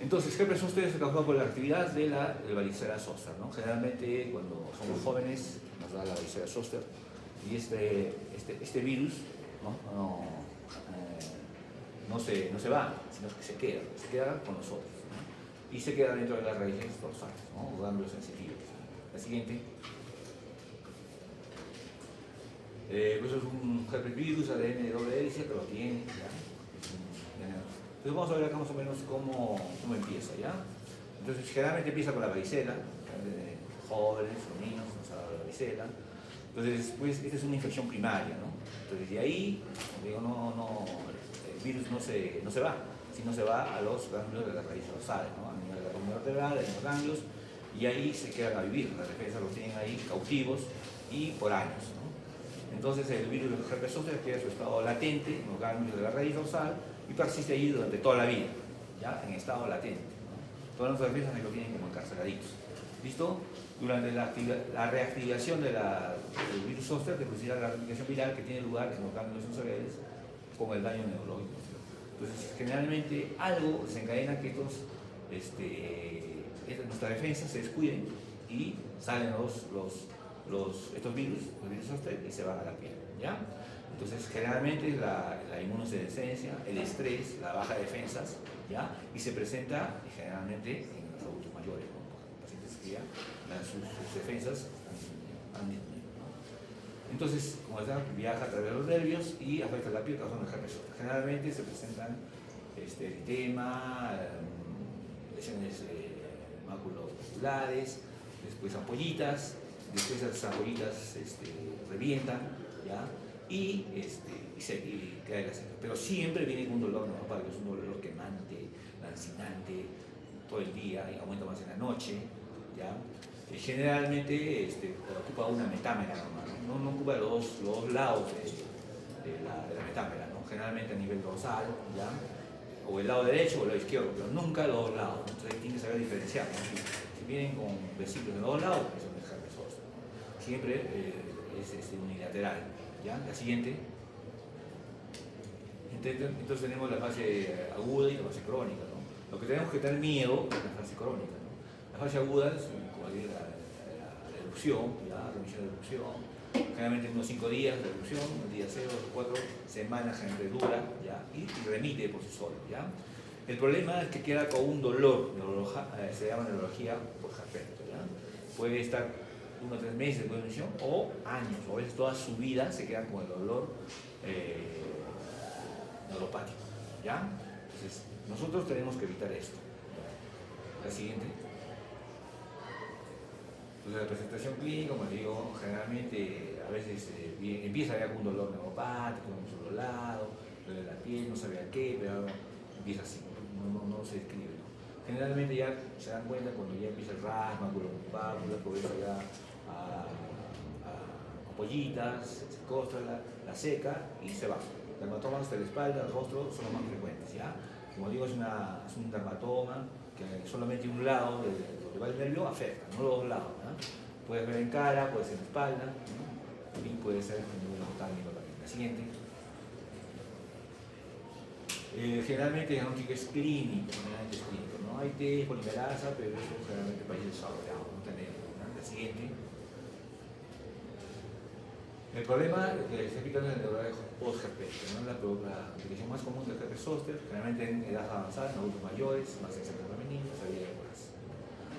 Entonces, herpes zóster es causado por la actividad de la varicela zoster, ¿no? Generalmente cuando somos jóvenes nos da la varicela zoster y este virus no se va, sino que se queda con nosotros, ¿no? Y se queda dentro de las raíces dorsales, ¿no? O ganglios sensitivos. La siguiente. Pues es un herpes virus, ADN de doble hélice, pero lo tiene, ¿ya? Entonces vamos a ver acá más o menos cómo empieza, ¿ya? Entonces generalmente empieza con la varicela, jóvenes o niños nos ha dado la varicela. Entonces, pues esta es una infección primaria, ¿no? Entonces de ahí, digo, el virus no se va, sino se va a los ganglios de la raíz dorsal, ¿no? A nivel de la columna vertebral, de los ganglios, y ahí se quedan a vivir. Las defensas los tienen ahí cautivos y por años, ¿no? Entonces el virus del herpes zóster queda en su estado latente en los ganglios de la raíz dorsal y persiste allí durante toda la vida, ¿ya? En estado latente, ¿no? Todas nuestras defensas lo tienen como encarceladitos. ¿Listo? Durante la reactivación del virus zóster, que producirá la replicación viral que tiene lugar en los ganglios sensoriales con el daño neurológico. Entonces, generalmente algo desencadena que nuestra defensa se descuiden y salen estos virus, los virus zóster, y se van a la piel, ¿ya? Entonces, generalmente la inmunosenescencia, el estrés, la baja de defensas, ¿ya? Y se presenta generalmente en los adultos mayores, ¿no? Pacientes que ya sus defensas han disminuido, ¿no? Entonces, como decía, viaja a través de los nervios y afecta la piel causando herpes zóster. Generalmente se presentan eritema, lesiones maculoculares, después ampollitas, después esas ampollitas revientan, ¿ya? Y cae la ceja. Pero siempre viene con un dolor neuropático, es un dolor quemante, lancinante, todo el día y aumenta más en la noche, ¿ya? Generalmente ocupa una metámera nomás, no ocupa los dos lados de la metámera, ¿no? Generalmente a nivel dorsal, ¿ya? O el lado derecho o el lado izquierdo, pero nunca los dos lados, ¿no? Entonces tiene que saber diferenciar, ¿no? Si vienen con vesículos en los dos lados, eso es herpes zóster, ¿no? Siempre es unilateral, ¿ya? La siguiente. Entonces tenemos la fase aguda y la fase crónica, ¿no? Lo que tenemos que tener miedo es la fase crónica, ¿no? La fase aguda es como la erupción, la remisión de erupción, generalmente unos 5 días de erupción, un día 0, 4 semanas generalmente dura, ¿ya? Y remite por sí solo, ¿ya? El problema es que queda con un dolor, se llama neurología postherpética, ¿ya? Puede estar 1 o 3 meses después de erupción o años, o a veces toda su vida se queda con el dolor neuropático, ¿ya? Entonces, nosotros tenemos que evitar esto. La siguiente. Entonces, la presentación clínica, como digo, generalmente a veces empieza ya con un dolor neuropático en un solo lado, duele la piel, no sabe a qué, pero empieza así, no se describe, ¿no? Generalmente ya se dan cuenta cuando ya empieza el rasma, la pobreza ya a pollitas, se costra, la seca y se va. Dermatomas de la espalda, el rostro son los más frecuentes, ¿ya? Como digo, es un dermatoma que solamente un lado de donde va el nervio afecta, no los dos lados, ¿no? Puede ser en cara, puede ser en espalda, ¿no? Y puede ser en nivel octálmico también. La siguiente. Generalmente el diagnóstico es clínico, ¿no? Hay test, polimerasa, pero eso generalmente países desarrollados no tenemos, ¿no? La siguiente. El problema que se explica en el neurología postherpética, ¿no? La complicación más común del herpes zóster, generalmente en edad avanzada, en adultos mayores, más en sexo femenino, salida de horas.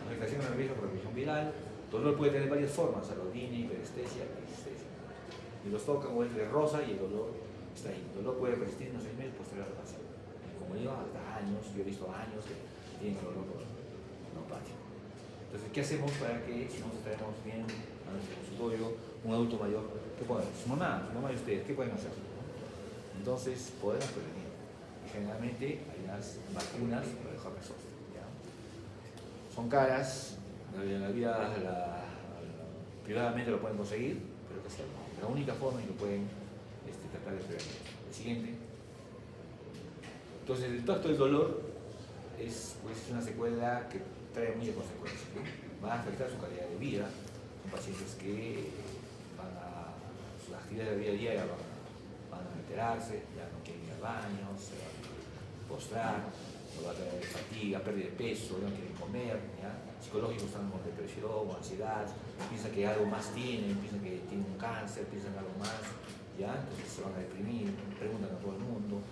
Afectación nerviosa por infección viral, dolor puede tener varias formas, alodina, hiperestesia, epistexia. Y los tocan o es de rosa y el dolor está ahí. El dolor puede persistir unos 6 meses posterior a la pasión. Como digo, hasta años, yo he visto años que tienen el dolor neuropático. Entonces, ¿qué hacemos para que si nosotros traemos bien a nuestro consultorio un adulto mayor? ¿Qué podemos? Su mamá y ustedes, ¿qué pueden hacer? Entonces, podemos prevenir. Y generalmente hay unas vacunas para el herpes zóster, ¿ya? Son caras, en la vida privadamente lo pueden conseguir, pero hay que hacerlo. La única forma en que pueden tratar de prevenir. El siguiente. Entonces, el trastorno del dolor es una secuela que trae muchas consecuencias, ¿no? Va a afectar su calidad de vida. Son pacientes que sus actividades de vida diaria van a alterarse, ya no quieren ir al baño, se van a postrar, no va a tener fatiga, pérdida de peso, no quieren comer, ¿ya? Psicológicos están con depresión o ansiedad, piensan que algo más tienen, piensan que tienen un cáncer, piensan algo más, ¿ya? Entonces se van a deprimir, preguntan a todo el mundo,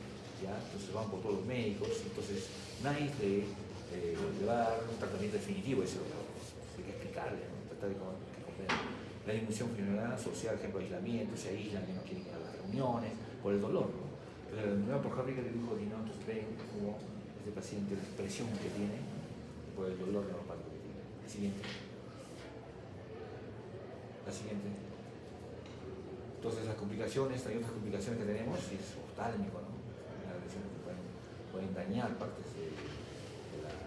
¿ya? Entonces van por todos los médicos, entonces nadie le va a dar un tratamiento definitivo a ese dolor. Hay que explicarle, ¿no? Tratar de que comprenda. La disminución funcional social, por ejemplo, aislamiento, se aíslan, que no quieren ir a las reuniones, por el dolor, ¿no? Entonces, la nueva por Fábrica le dijo, no, entonces ven como este paciente, la expresión que tiene por el dolor neuropático que tiene. La siguiente. La siguiente. Entonces, las complicaciones, hay otras complicaciones que tenemos, y es oftálmico, ¿no? Las lesiones que pueden dañar partes de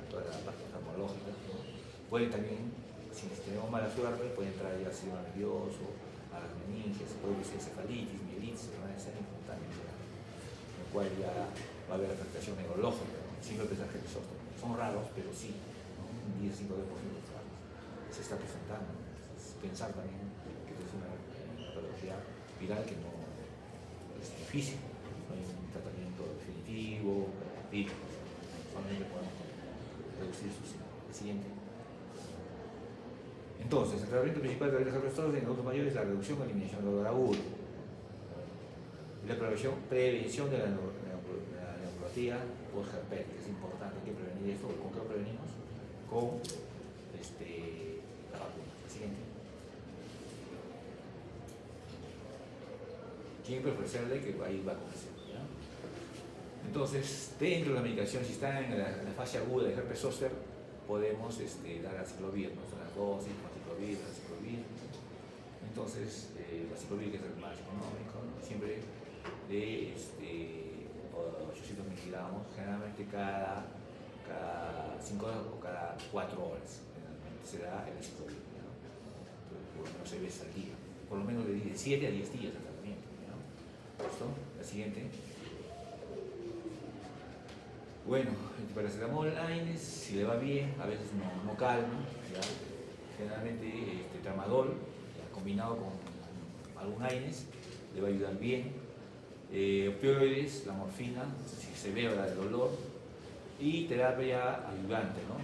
toda la parte oftalmológica, ¿no? Puede también, si tenemos mala suerte, puede entrar ya al sistema nervioso, a las meninges, puede ser encefalitis, mielitis, se van a ser instantáneos, en el cual ya va a haber afectación neurológica, ¿no? Sin pensar que son raros, pero sí, ¿no? Un 10-5% se está presentando. Entonces, pensar también que es una patología viral que no es difícil, no hay un tratamiento definitivo, rápido, solamente podemos reducir su síntomas. El siguiente. Entonces, el tratamiento principal de los herpes zóster en adultos mayores es la reducción o eliminación del dolor agudo. Y la prevención de la neuropatía postherpética. Es importante, hay que prevenir esto. ¿Con qué lo prevenimos? Con la vacuna. El siguiente. siempre ofrecerle que ahí va a conocer. Entonces, dentro de la medicación, si está en la fase aguda de herpes zóster, podemos dar aciclovir, ¿no? Son las dosis, aciclovir. Entonces, el aciclovir, que es el más económico, ¿no? Siempre de 800 miligramos, generalmente cada 5 horas o cada 4 horas se da el aciclovir, ¿no? Por lo menos 6 veces al día, por lo menos de 7 a 10 días de tratamiento, ¿no? ¿Listo? La siguiente. Bueno, el paracetamol AINES, si le va bien, a veces no calma, ¿ya? Generalmente tramadol, ¿ya? Combinado con algún AINES, le va a ayudar bien. Opioides, la morfina, si se ve el dolor, y terapia ayudante, ¿no?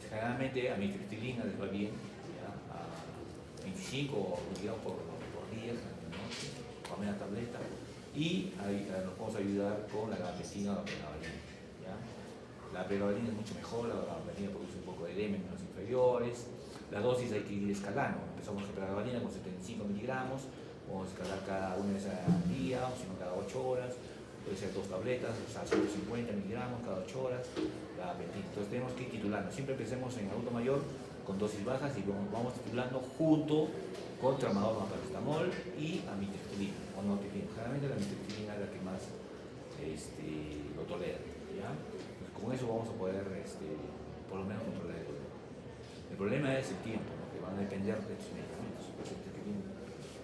Generalmente amitriptilina les va bien, ¿ya? A 25 miligramos por día, ¿no? Con una tableta. Y nos podemos ayudar con la gabapentina o la pregabalina, ¿ya? La pregabalina es mucho mejor, la gabapentina produce un poco de edema en los inferiores. La dosis hay que ir escalando. Empezamos con pregabalina con 75 miligramos, vamos a escalar cada una vez al día, o si no cada 8 horas. Puede ser 2 tabletas, o sea, 150 miligramos cada 8 horas, la gabapentina. Entonces tenemos que ir titulando. Siempre empecemos en adulto mayor con dosis bajas y vamos titulando junto con tramadol, paracetamol y amitriptilina o nortriptilina. Generalmente la amitriptilina es la que más lo tolera, ¿ya? Pues con eso vamos a poder por lo menos controlar el dolor. El problema es el tiempo, ¿no? Que van a depender de estos medicamentos. Pacientes que vienen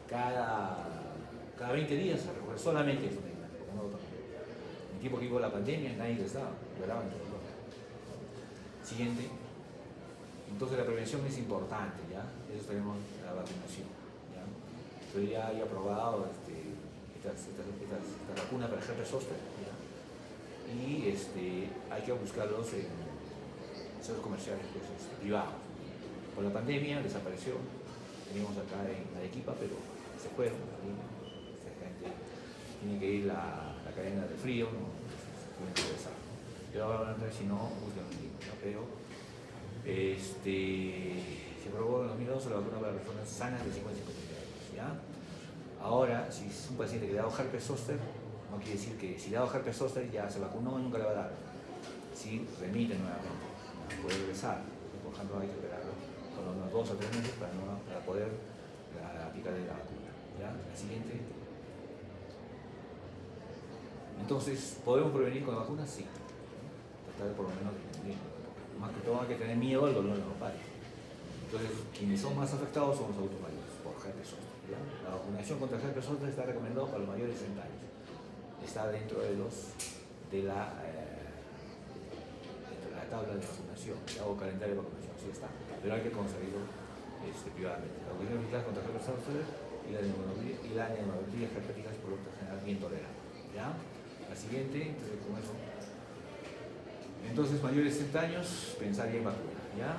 cada 20 días a recoger solamente esos medicamentos. En el tiempo que hubo la pandemia nadie les daba, le daban el dolor. Siguiente. Entonces la prevención es importante, ¿ya? Eso tenemos la vacunación, ¿ya? Entonces ya he aprobado esta vacuna para el herpes zóster, ¿ya? Y hay que buscarlos en centros comerciales privados. Por la pandemia desapareció, teníamos acá en Arequipa, pero se fueron, ¿sí? Esta gente tiene que ir la cadena de frío, ¿no? Tienen que regresar, ¿no? Yo ahora si no, buscan un libro, ¿no? Pero se aprobó en 2012 la vacuna para personas sanas de 50 años, ¿ya? Ahora, si es un paciente que le ha dado herpes zóster, no quiere decir que si le ha dado herpes zóster ya se vacunó y nunca le va a dar. Si remite nuevamente, ¿no? Puede regresar. Por ejemplo, hay que esperarlo por unos 2 o 3 meses para poder aplicar la vacuna, ¿ya? La siguiente. Entonces, ¿podemos prevenir con la vacuna? Sí. Tratar de por lo menos disminuir. Más que todo hay que tener miedo al dolor neuropático. Entonces, quienes son más afectados son los adultos mayores por herpes zóster, ¿ya? La vacunación contra el herpes zóster está recomendada para los mayores de 60 años. Está dentro de la tabla de vacunación, o calendario de vacunación, sí está. Pero hay que conseguirlo privadamente. La vacunación eficaz contra el herpes zóster y la neumonía herpética es por lo general bien tolerada, ¿ya? La siguiente, entonces con eso. Entonces, mayores de 60 años, pensar ya en vacuna, ¿ya?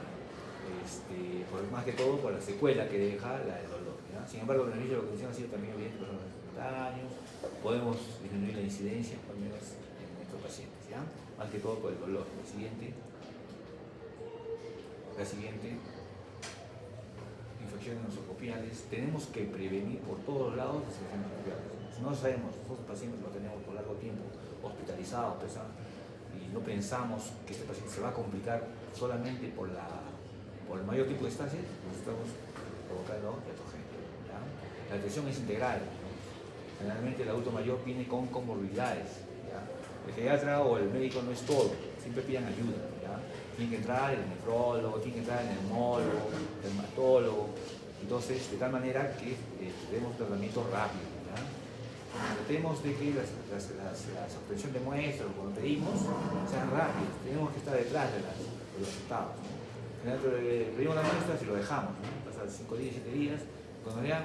Más que todo por la secuela que deja la del dolor, ¿ya? Sin embargo, el beneficio de la vacunación ha sido también evidente para los 60 años, podemos disminuir la incidencia, al menos en nuestros pacientes, ¿ya? Más que todo por el dolor. La siguiente, infecciones nosocopiales, tenemos que prevenir por todos lados las infecciones nosocopiales. Si no sabemos, nosotros pacientes lo tenemos por largo tiempo hospitalizados, y no pensamos que este paciente se va a complicar solamente por el mayor tipo de estancias, nos estamos provocando iatrogenia, ¿ya? La atención es integral, ¿no? Generalmente el adulto mayor viene con comorbilidades, ¿ya? El pediatra o el médico no es todo, siempre pidan ayuda, ¿ya? Tiene que entrar el nefrólogo, tiene que entrar el neumólogo, el dermatólogo, entonces de tal manera que demos tratamiento rápido, ¿ya? Tratemos de que las obtención de muestras, cuando pedimos, sean rápidas. Tenemos que estar detrás de los resultados, ¿no? Generalmente pedimos la muestra y lo dejamos, ¿no? Pasan 5 días, 7 días, cuando vean,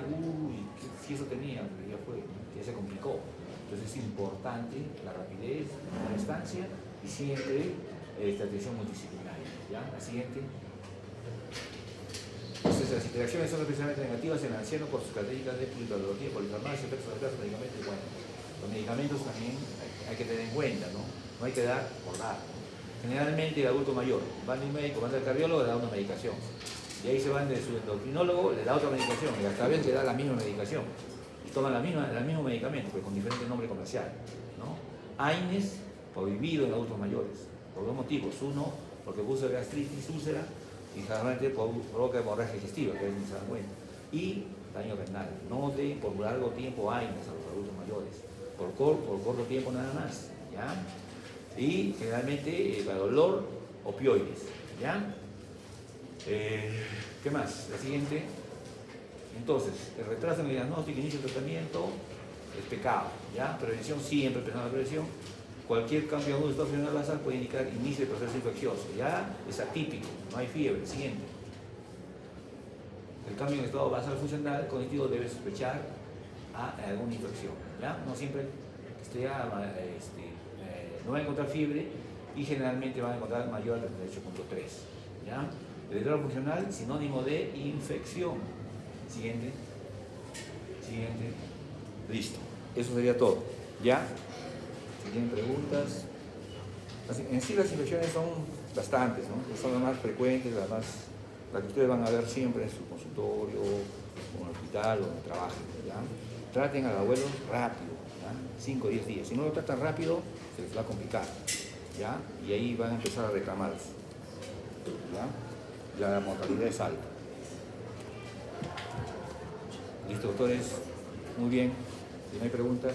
si eso tenía, ya fue, ¿no? Ya se complicó. Entonces es importante la rapidez, la instancia y siempre atención multidisciplinaria, ¿ya? La siguiente. Entonces, las interacciones son especialmente negativas en el anciano por sus características de polipatología, polifarmacia, efectos adversos, medicamentos y bueno. Los medicamentos también hay que tener en cuenta, ¿no? No hay que dar por dar, ¿no? Generalmente el adulto mayor va al médico, va al cardiólogo, le da una medicación. Y ahí se van de su endocrinólogo, le da otra medicación, y hasta vez le da la misma medicación. y toman el mismo medicamento, pero con diferente nombre comercial, ¿no? AINES, prohibido en adultos mayores, por dos motivos. Uno, porque produce gastritis, úlcera, y generalmente provoca hemorragia digestiva, que ni se dan cuenta. Y daño renal. No den por largo tiempo AINES a los adultos mayores, por corto tiempo nada más, ¿ya? Y generalmente para dolor, opioides, ¿ya? ¿Qué más? La siguiente. Entonces, el retraso en el diagnóstico, inicio del tratamiento, es pecado, ¿ya? Prevención, siempre empezando la prevención. Cualquier cambio agudo del estado funcional basal puede indicar inicio del proceso infeccioso, ¿ya? Es atípico, no hay fiebre. Siguiente. El cambio en el estado basal funcional cognitivo debe sospechar a alguna infección, ¿ya? No siempre no va a encontrar fiebre y generalmente van a encontrar mayor a 38.3, ¿ya? El estado funcional, sinónimo de infección. Siguiente. Listo. Eso sería todo. ¿Ya? Si tienen preguntas. En sí las infecciones son bastantes, ¿no? Son las más frecuentes, las que ustedes van a ver siempre en su consultorio, o en el hospital, o en el trabajo, ¿ya? Traten al abuelo rápido, ¿ya? 5 o 10 días. Si no lo tratan rápido, se les va a complicar, ¿ya? Y ahí van a empezar a reclamar, ¿ya? La mortalidad es alta. Listo, doctores. Muy bien. Si no hay preguntas.